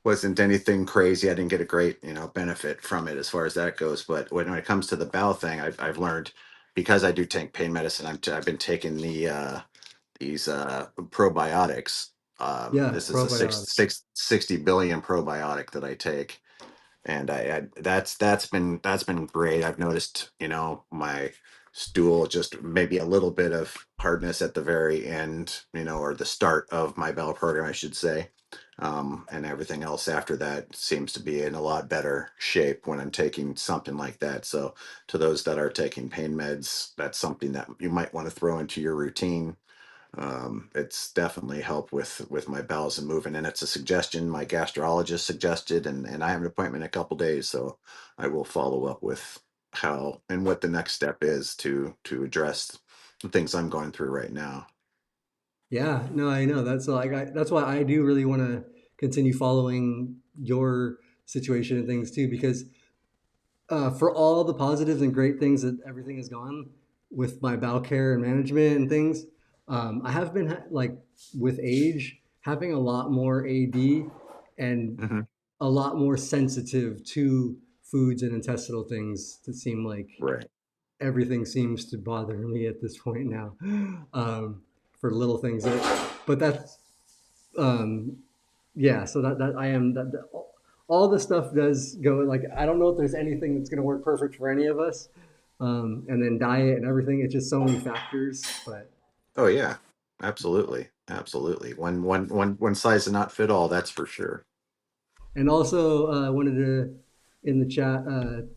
wasn't anything crazy. I didn't get a great, benefit from it as far as that goes. But when it comes to the bowel thing, I've learned because I do take pain medicine. I've been taking these probiotics. Yeah, This is a probiotic. 60 billion probiotic that I take, and that's been great. I've noticed, my stool just maybe a little bit of hardness at the very end, or the start of my bowel program, I should say. And everything else after that seems to be in a lot better shape when I'm taking something like that. So, to those that are taking pain meds, that's something that you might want to throw into your routine. It's definitely helped with my bowels and moving, and it's a suggestion my gastrologist suggested, and I have an appointment in a couple days, so I will follow up with how and what the next step is to address the things I'm going through right now. Yeah, no, I know. That's why I do really want to continue following your situation and things too, because for all the positives and great things that everything has gone with my bowel care and management and things, I have been like with age having a lot more AD and Hmm. a lot more sensitive to foods and intestinal things that seem like Right. everything seems to bother me at this point now, for little things but that's um, yeah, so that I am that all the stuff does go like I don't know if there's anything that's going to work perfect for any of us, and then diet and everything, it's just so many factors. But Oh yeah, absolutely, absolutely. One size does not fit all, that's for sure. and also wanted to in the chat,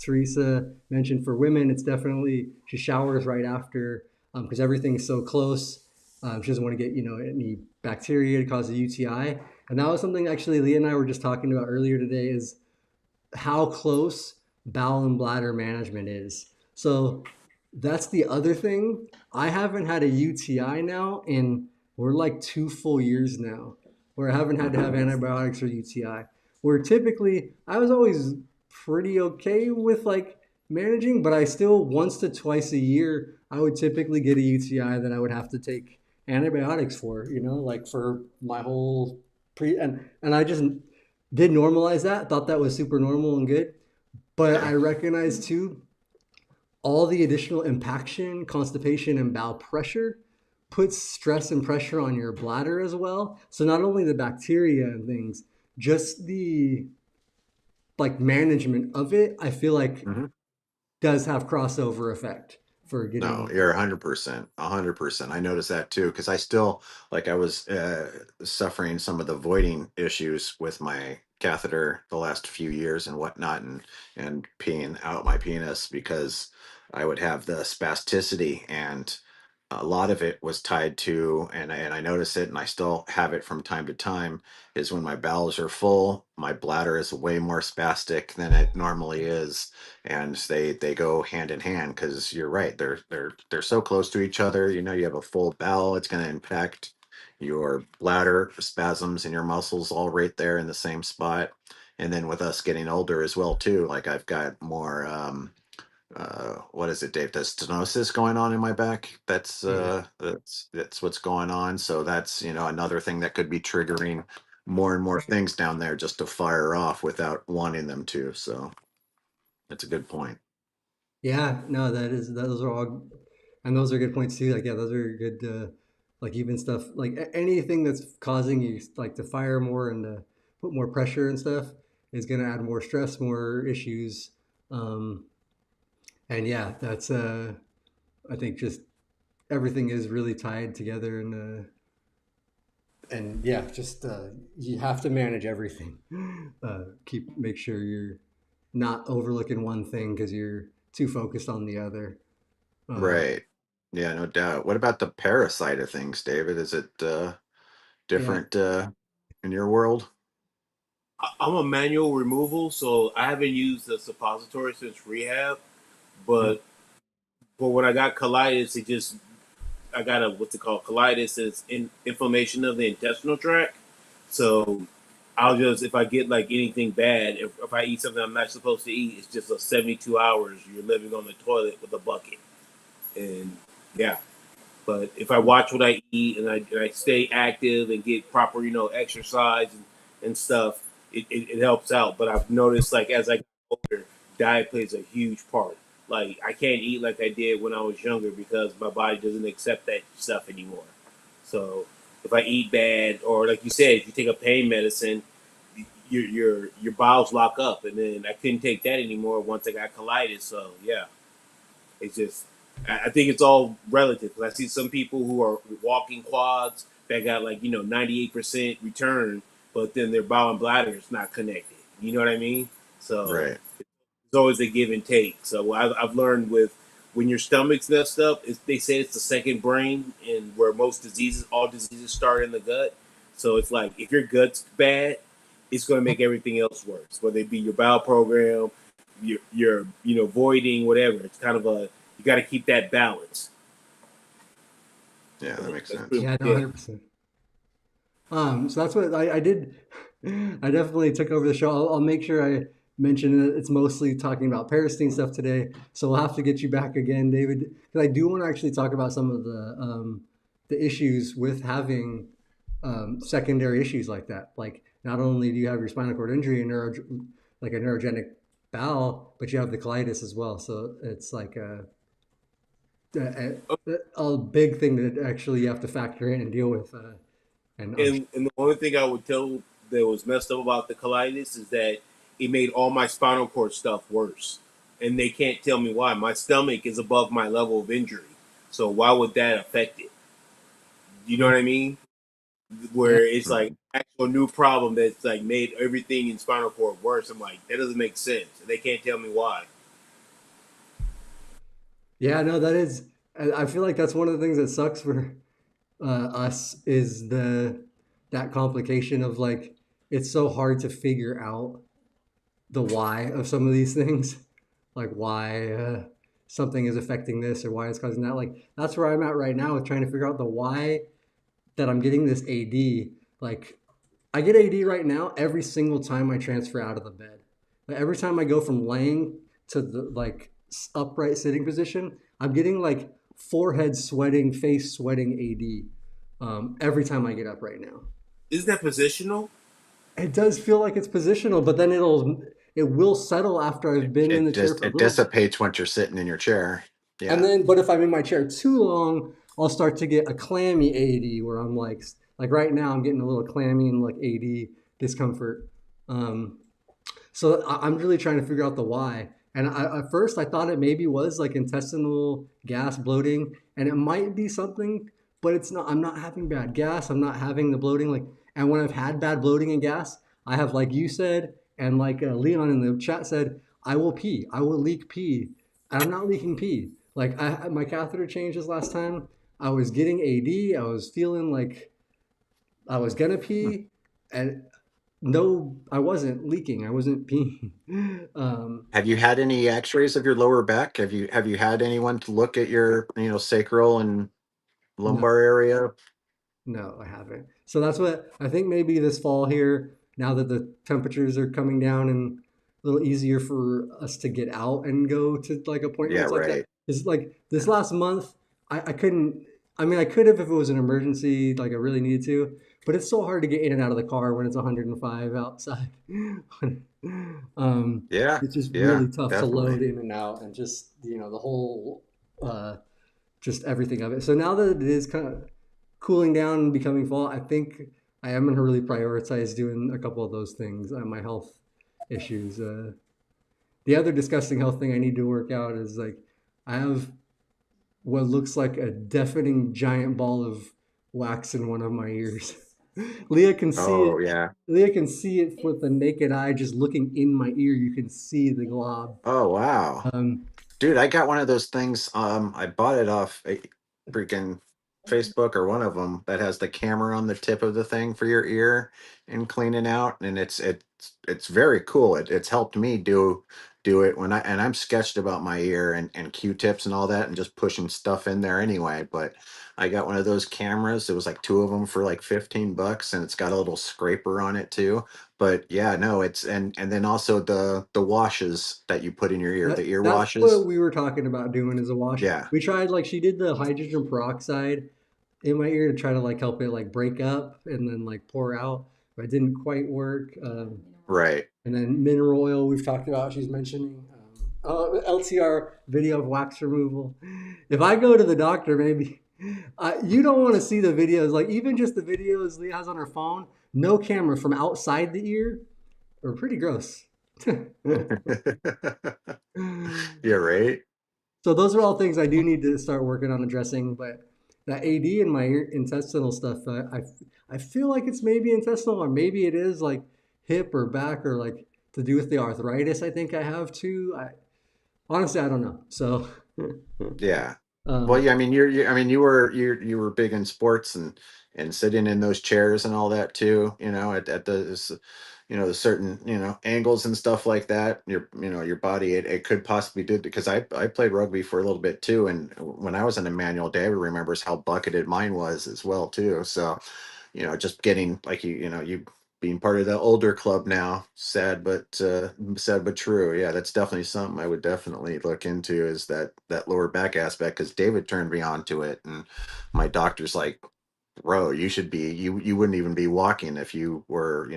Teresa mentioned for women, it's definitely she showers right after because everything's so close. She doesn't want to get any bacteria to cause a UTI, and that was something actually Leah and I were just talking about earlier today. Is how close bowel and bladder management is. So that's the other thing. I haven't had a UTI now in we're like 2 full years now where I haven't had to Hmm. have antibiotics for UTI. Where typically I was always pretty okay with like managing, but I still once to twice a year I would typically get a UTI that I would have to take antibiotics for, like for my whole and I just did normalize that, thought that was super normal and good. But Yeah. I recognize too all the additional impaction, constipation, and bowel pressure puts stress and pressure on your bladder as well. So not only the bacteria and things, just the like management of it, I feel like Mm-hmm. does have crossover effect for No, getting. you're 100%, 100%. I noticed that too because I still like I was suffering some of the voiding issues with my catheter the last few years and whatnot, and peeing out my penis because I would have the spasticity, and a lot of it was tied to, and I notice it, and I still have it from time to time, is when my bowels are full, my bladder is way more spastic than it normally is, and they go hand in hand because you're right, they're so close to each other. You have a full bowel, it's going to impact your bladder spasms and your muscles all right there in the same spot. And then with us getting older as well too, like I've got more what is it, Dave? There's stenosis going on in my back. Yeah. That's what's going on. So that's, another thing that could be triggering more and more things down there just to fire off without wanting them to. So that's a good point. Yeah, no, those are all, and those are good points too. Like, yeah, those are good. Like even stuff like anything that's causing you like to fire more and to put more pressure and stuff is going to add more stress, more issues. Um, and yeah, that's I think just everything is really tied together and yeah, just you have to manage everything. Make sure you're not overlooking one thing because you're too focused on the other. Um, Right. Yeah, no doubt. What about the parasite of things, David? Is it yeah, different in your world? I'm a manual removal, so I haven't used the suppository since rehab. Yeah. But when I got colitis, it just I got a what's it called colitis. It's inflammation of the intestinal tract. So I'll just if I get like anything bad, if I eat something I'm not supposed to eat, it's just a 72 hours you're living on the toilet with a bucket. And yeah, but if I watch what I eat and I stay active and get proper, exercise and stuff, it helps out. But I've noticed like as I get older, diet plays a huge part. Like I can't eat like I did when I was younger because my body doesn't accept that stuff anymore. So if I eat bad or like you said, if you take a pain medicine, your bowels lock up, and then I couldn't take that anymore once I got colitis. So yeah, it's just, I think it's all relative. Cause I see some people who are walking quads that got like 98% return, but then their bowel and bladder is not connected. You know what I mean? So Right. it's always a give and take. So I've learned with when your stomach's messed up, they say it's the second brain, and where all diseases start in the gut. So it's like if your gut's bad, it's going to make everything else worse. Whether it be your bowel program, your voiding, whatever. It's kind of a you got to keep that balance. Yeah, that So makes that's sense. pretty Yeah, much no, it. 100%. So that's what I did. I definitely took over the show. I'll make sure I mention it. It's mostly talking about Peristeen stuff today. So we'll have to get you back again, David, because I do want to actually talk about some of the issues with having secondary issues like that. Like not only do you have your spinal cord injury and like a neurogenic bowel, but you have the colitis as well. So it's like a big thing that actually you have to factor in and deal with. And I'm And the only thing I would tell that was messed up about the colitis is that it made all my spinal cord stuff worse, and they can't tell me why. My stomach is above my level of injury, so why would that affect it? You know what I mean? yeah. Where it's like Mhm. actual new problem that's like made everything in spinal cord worse. I'm like, that doesn't make sense. And they can't tell me why. Yeah, no, that is. I feel like that's one of the things that sucks for us is the that complication of like it's so hard to figure out the why of some of these things, like why something is affecting this or why it's causing that. Like that's where I'm at right now with trying to figure out the why that I'm getting this AD. Like I get AD right now every single time I transfer out of the bed. Like, every time I go from laying to the like upright sitting position, I'm getting like forehead sweating, face sweating AD every time I get up right now. Isn't that positional? It does feel like it's positional, but then it will settle after I've been in It the chair just for a it little bit. dissipates once you're sitting in your chair. And Yeah. then, but if I'm in my chair too long, I'll start to get a clammy AD where I'm like right now, I'm getting a little clammy and like AD discomfort. Um, so I'm really trying to figure out the why. And at first, I thought it maybe was like intestinal gas bloating, and it might be something, but it's not. I'm not having bad gas. I'm not having the bloating. Like, and when I've had bad bloating and gas, I have like you said, and like Leon in the chat said, I will pee. I will leak pee. And I'm not leaking pee. Like my catheter changes last time. I was getting AD. I was feeling like I was gonna Hmm. pee, and no, I wasn't leaking. I wasn't peeing. Have you had any X-rays of your lower back? Have you had anyone to look at your sacral and No, lumbar area? no, I haven't. So that's what I think maybe this fall here, now that the temperatures are coming down and a little easier for us to get out and go to like Yeah, appointments like that. right. Is like this Yeah. last month, I couldn't, I mean, I could have if it was an emergency, like I really needed to, but it's so hard to get in and out of the car when it's 105 outside. Yeah. it's just Yeah, really tough to load definitely. in and out and just, the whole, uh, just everything of it. So now that it is kind of cooling down and becoming fall, I think I am gonna really prioritize doing a couple of those things. My health issues. The other disgusting health thing I need to work out is like I have what looks like a deafening giant ball of wax in one of my ears. Leah can see Oh, it. yeah. Leah can see it with the naked eye, just looking in my ear. You can see the glob. Oh, wow. Um, Dude, I got one of those things. I bought it off a freaking Facebook or one of them that has the camera on the tip of the thing for your ear and cleaning out, and it's very cool. It's helped me do it when I'm sketched about my ear and Q-tips and all that and just pushing stuff in there anyway. But I got one of those cameras. It was like two of them for like $15, and it's got a little scraper on it too. But yeah, no, it's and then also the washes that you put in your ear, the ear That's what washes. we were talking about doing as a wash. Yeah, We tried like she did the hydrogen peroxide in my ear to try to like help it like break up and then like pour out, but it didn't quite work. right. And then mineral oil we've talked about. She's mentioning LTR video of wax removal. If I go to the doctor, maybe you don't want to see the videos. Like even just the videos Leah has on her phone, no camera from outside the ear, are pretty gross. Yeah, right. So those are all things I do need to start working on addressing. But that AD and my intestinal stuff, I feel like it's maybe intestinal or maybe it is like hip or back or like to do with the arthritis. I think I have too. I honestly I don't know. So Yeah. Well, um, yeah, I mean, I mean, you were big in sports and sitting in those chairs and all that too, at the certain, angles and stuff like that. Your body, it could possibly do because I played rugby for a little bit too. And when I was in a manual, David remembers how bucketed mine was as well too. So, just getting like you being part of the older club now, sad but true. Yeah, that's definitely something I would definitely look into is that lower back aspect because David turned me on to it, and my doctor's like, bro, you wouldn't even be walking if you were,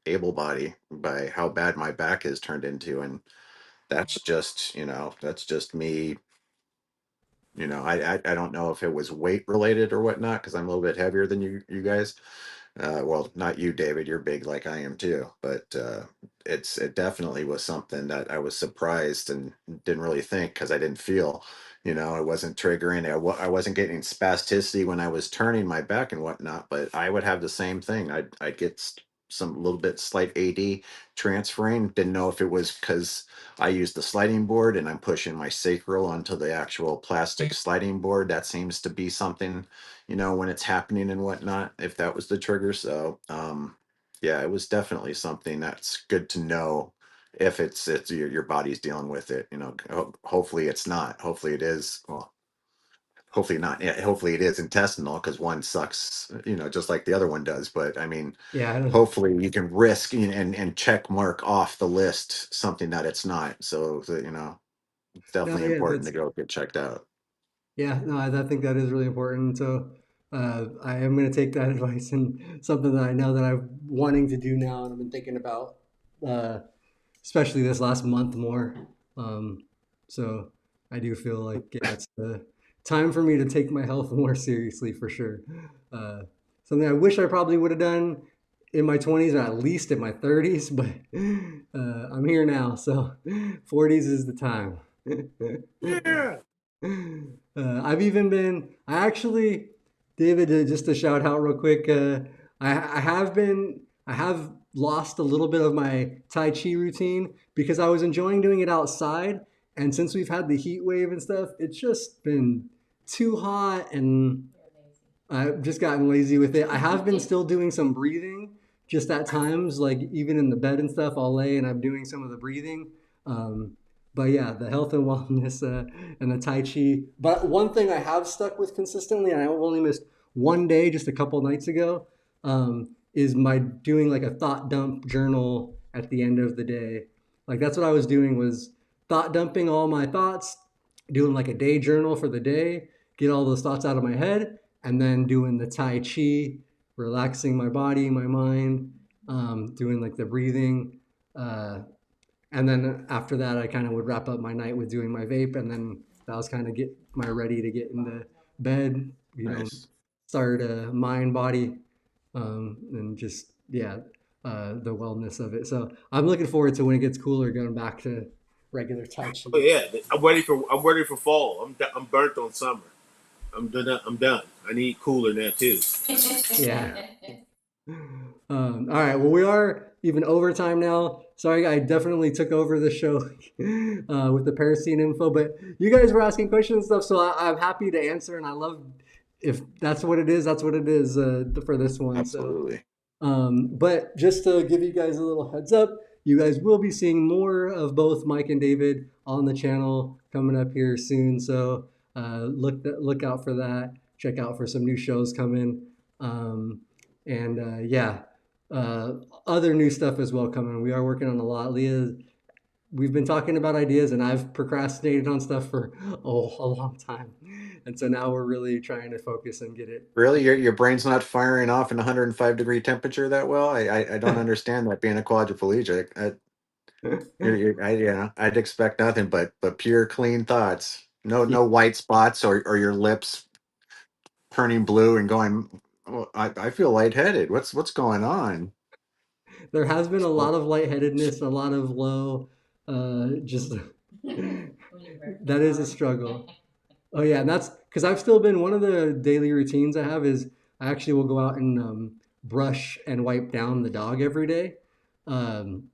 able body by how bad my back has turned into, and that's just me. I don't know if it was weight related or whatnot because I'm a little bit heavier than you guys. Well, not you, David. You're big like I am too, but it definitely was something that I was surprised and didn't really think because I didn't feel, it wasn't triggering. I wasn't getting spasticity when I was turning my back and whatnot, but I would have the same thing. I'd get some little bit slight AD transferring. Didn't know if it was because I used the sliding board and I'm pushing my sacral onto the actual plastic sliding board. That seems to be something when it's happening and whatnot, if that was the trigger. So, yeah, it was definitely something that's good to know if it's your body's dealing with it. Hopefully it's not. Hopefully it is. Well, hopefully not. Yeah, hopefully it is intestinal because one sucks, just like the other one does. But I mean, yeah, I don't, hopefully you can risk and check mark off the list something that it's not. So that, it's no, definitely yeah, important to that's go get checked out. yeah, no, I think that is really important. So I am going to take that advice and something that I know that I'm wanting to do now and I've been thinking about. Uh, Especially this last month more. Um, so I do feel like yeah, it's the time for me to take my health more seriously for sure. Uh, Something I wish I probably would have done in my 20s or at least in my 30s, but I'm here now, so 40s is the time. Yeah. I've even been, I actually, David, just to shout out real quick, I have been, I have lost a little bit of my Tai Chi routine because I was enjoying doing it outside. And since we've had the heat wave and stuff, it's just been too hot and I've just gotten lazy with it. I have been still doing some breathing just at times, like even in the bed and stuff, I'll lay and I'm doing some of the breathing. Um, but yeah, the health and wellness and the Tai Chi. But one thing I have stuck with consistently, and I only missed one day just a couple nights ago, is my doing like a thought dump journal at the end of the day. Like that's what I was doing was thought dumping all my thoughts, doing like a day journal for the day, get all those thoughts out of my head, and then doing the Tai Chi, relaxing my body, my mind, doing like the breathing. Uh, and then after that, I kind of would wrap up my night with doing my vape, and then that was kind of get my ready to get into bed, Nice. start mind, body, and just, yeah, the wellness of it. So I'm looking forward to when it gets cooler, going back to regular Tai Chi. Oh yeah, I'm ready for fall. I'm burnt on summer. I'm done. I'm done. I need cooler now too. Yeah. Yeah. All right. Well, we are even overtime now. Sorry, I definitely took over the show with the Peristeen info, but you guys were asking questions and stuff, so I'm happy to answer, and I love if that's what it is, that's what it is for this one. So Absolutely. but just to give you guys a little heads up, you guys will be seeing more of both Mike and David on the channel coming up here soon. So look out for that. Check out for some new shows coming. And yeah, uh, other new stuff as well coming. We are working on a lot. Leah, we've been talking about ideas, and I've procrastinated on stuff for a long time. And so now we're really trying to focus and get it. Really, your brain's not firing off in 105-degree temperature that well? I don't understand that being a quadriplegic. I'd expect nothing but pure clean thoughts. No white spots or your lips turning blue and going. Oh, I feel lightheaded. What's going on? There has been a lot So, of lightheadedness, a lot of low, just that is a struggle. Oh yeah, and that's because I've still been one of the daily routines I have is I actually will go out and brush and wipe down the dog every day. Um,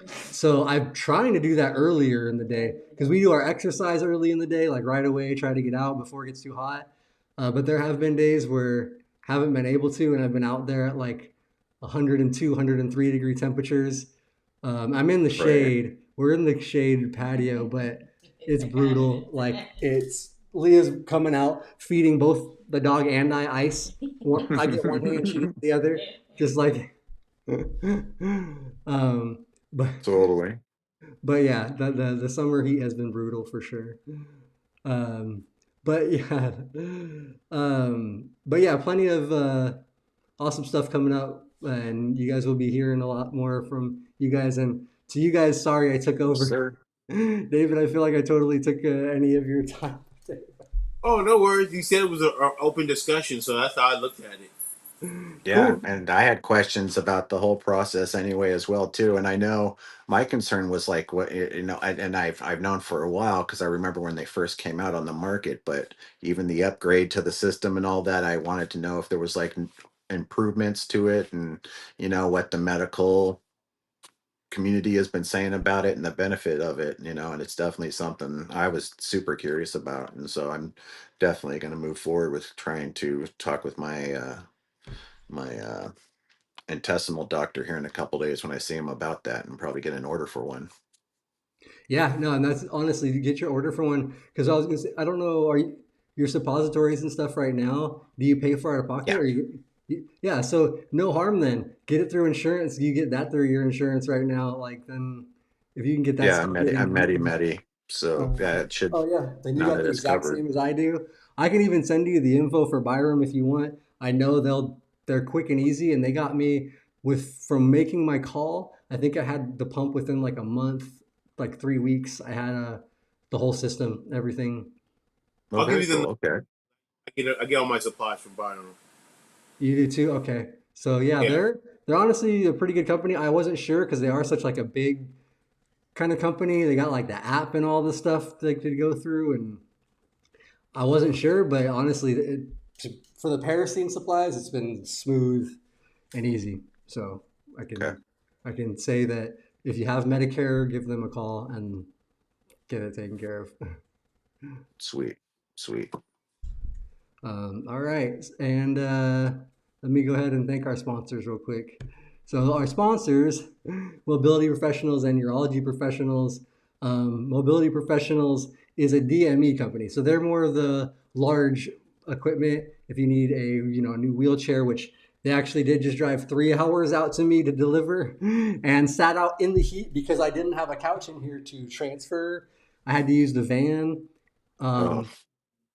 so I'm trying to do that earlier in the day because we do our exercise early in the day, like right away, try to get out before it gets too hot. But there have been days where haven't been able to, and I've been out there at like 102, 103-degree temperatures. I'm in the right. shade. We're in the shade patio, but it's brutal. Like it's Leah's coming out feeding both the dog and I ice. I get one hand, she gets the other, just like. But Totally. yeah, the summer heat has been brutal for sure. Um, but yeah, but yeah, plenty of awesome stuff coming up, and you guys will be hearing a lot more from you guys. And to you guys, sorry I took Yes, over, sir. David. I feel like I totally took any of your time. Oh, no worries. You said it was an open discussion, so that's how I looked at it. Yeah, Cool. and I had questions about the whole process anyway as well too. And I know my concern was like what and I've known for a while because I remember when they first came out on the market. But even the upgrade to the system and all that, I wanted to know if there was like improvements to it, and what the medical community has been saying about it and the benefit of it. And it's definitely something I was super curious about, and so I'm definitely going to move forward with trying to talk with my intestinal doctor here in a couple days when I see him about that, and probably get an order for one. Yeah, no, and that's honestly get your order for one because I was gonna say I don't know are you your suppositories and stuff right now? Do you pay for it out of pocket Yeah, or yeah? So no harm then. Get it through insurance. You get that through your insurance right now. Like then, if you can get that yeah, I'm started Medi, I'm Medi and Medi, so yeah, it should, oh yeah, then you now got that the it's exact covered. same as I do. I can even send you the info for Byram if you want. I know they're quick and easy, and they got me with from making my call. I think I had the pump within like a month, like 3 weeks. I had the whole system, everything. Oh, I'll give very you the. cool. Okay. I get all my supplies from Byron. You do too? Okay. So yeah, Yeah. they're honestly a pretty good company. I wasn't sure because they are such like a big kind of company. They got like the app and all the stuff they could go through, and I wasn't sure, but honestly, for the Peristeen supplies, it's been smooth and easy. So I Okay. can I can say that if you have Medicare, give them a call and get it taken care of. Sweet. Sweet. All right, and let me go ahead and thank our sponsors real quick. So our sponsors, Mobility Professionals and Urology Professionals. Mobility Professionals is a DME company, so they're more of the large equipment. If you need a new wheelchair, which they actually did just drive 3 hours out to me to deliver, and sat out in the heat because I didn't have a couch in here to transfer. I had to use the van. Oh, Um,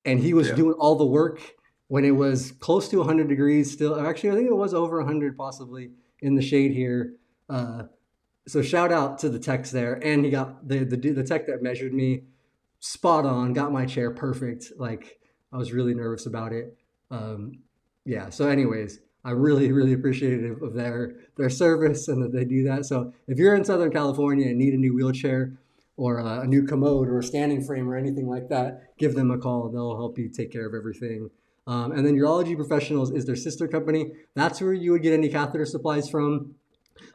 and he was yeah. doing all the work when it was close to 100 degrees still. Actually, I think it was over 100 possibly in the shade here. Uh, so shout out to the techs there, and he got the tech that measured me spot on, got my chair perfect. Like I was really nervous about it. Um, yeah. So, anyways, I'm really appreciative of their service and that they do that. So, if you're in Southern California and need a new wheelchair or a new commode or a standing frame or anything like that, give them a call. They'll help you take care of everything. And then Urology Professionals is their sister company. That's where you would get any catheter supplies from.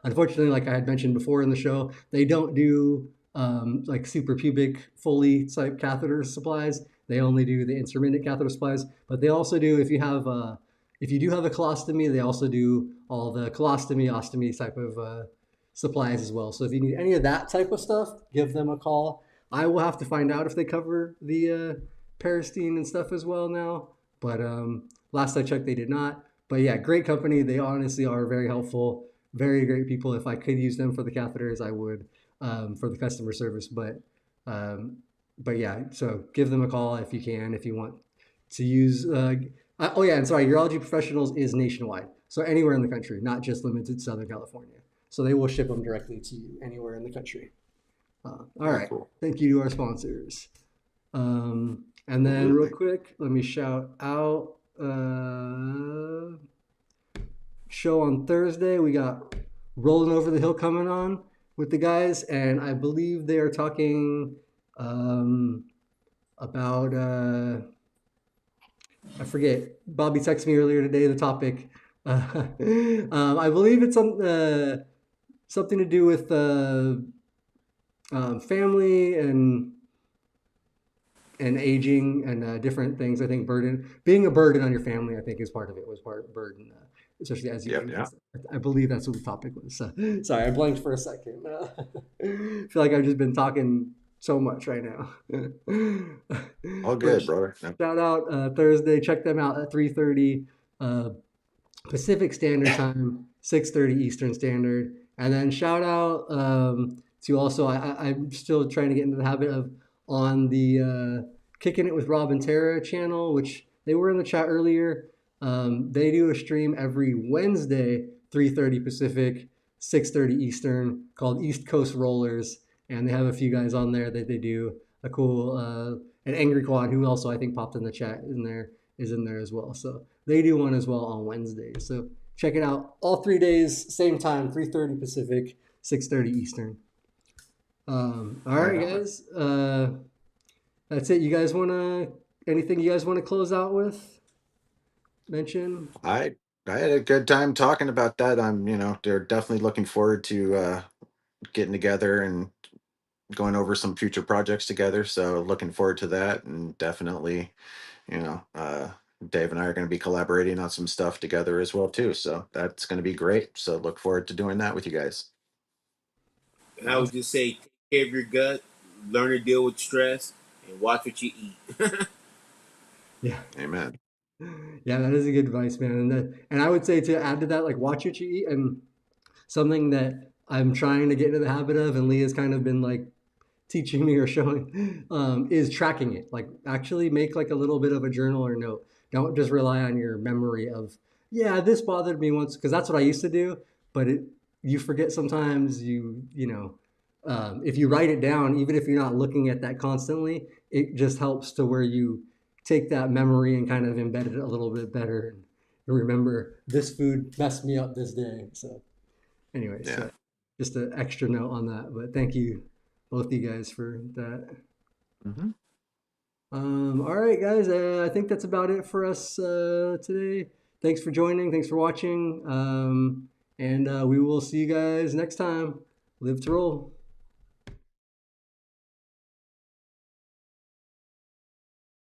Unfortunately, like I had mentioned before in the show, they don't do like super pubic Foley type catheter supplies. They only do the intermittent catheter supplies, but they also do if you do have a colostomy, they also do all the colostomy, ostomy type of supplies as well. So if you need any of that type of stuff, give them a call. I will have to find out if they cover the Peristeen and stuff as well now, but last I checked, they did not. But yeah, great company. They honestly are very helpful, very great people. If I could use them for the catheters, I would for the customer service. Um, but yeah, so give them a call if you can, if you want to use. Oh yeah, and sorry, Urology Professionals is nationwide, so anywhere in the country, not just limited to Southern California. So they will ship them directly to you anywhere in the country. All Very right, cool. thank you to our sponsors. And then real Absolutely. quick, let me shout out show on Thursday. We got Rolling Over the Hill coming on with the guys, and I believe they are talking about I forget. Bobby texted me earlier today the topic. I believe it's something to do with family and aging and different things. I think being a burden on your family, I think is part of it. Was part of burden, especially as you Yep. age. Yeah. I believe that's what the topic was. So, sorry, I blanked for a second. I feel like I've just been talking so much right now. All But good, brother. Yep. shout out Thursday. Check them out at 3:30 Pacific Standard Time, 6:30 Eastern Standard. And then shout out to also I'm still trying to get into the habit of on the Kicking It with Rob and Tara channel, which they were in the chat earlier. They do a stream every Wednesday, 3:30 Pacific, 6:30 Eastern, called East Coast Rollers, and they have a few guys on there that they do a cool an Angry Quad, who also I think popped in the chat in there, is in there as well. So they do one as well on Wednesdays. So check it out. All 3 days, same time, 3:30 Pacific, 6:30 Eastern. All Right right, on. guys. That's it. You guys wanna anything you guys want to close out with? Mention? I I had a good time talking about that. They're definitely looking forward to getting together and going over some future projects together. So looking forward to that, and definitely, you know, uh, Dave and I are going to be collaborating on some stuff together as well too. So that's going to be great. So look forward to doing that with you guys. And I would Awesome. just say, take care of your gut, learn to deal with stress, and watch what you eat. Yeah. Amen. Yeah, that is a good advice, man. And I would say to add to that, like watch what you eat, and something that I'm trying to get into the habit of, and Leah's kind of been like teaching me or showing, is tracking it. Like actually make like a little bit of a journal or note. Don't just rely on your memory of, yeah, this bothered me once, because that's what I used to do. But you forget sometimes. If you write it down, even if you're not looking at that constantly, it just helps to where you take that memory and kind of embed it a little bit better and remember this food messed me up this day. So anyway, Yeah. so just an extra note on that. But thank you, both you guys, for that. Hmm. All right, guys. I think that's about it for us today. Thanks for joining. Thanks for watching. And we will see you guys next time. Live to roll.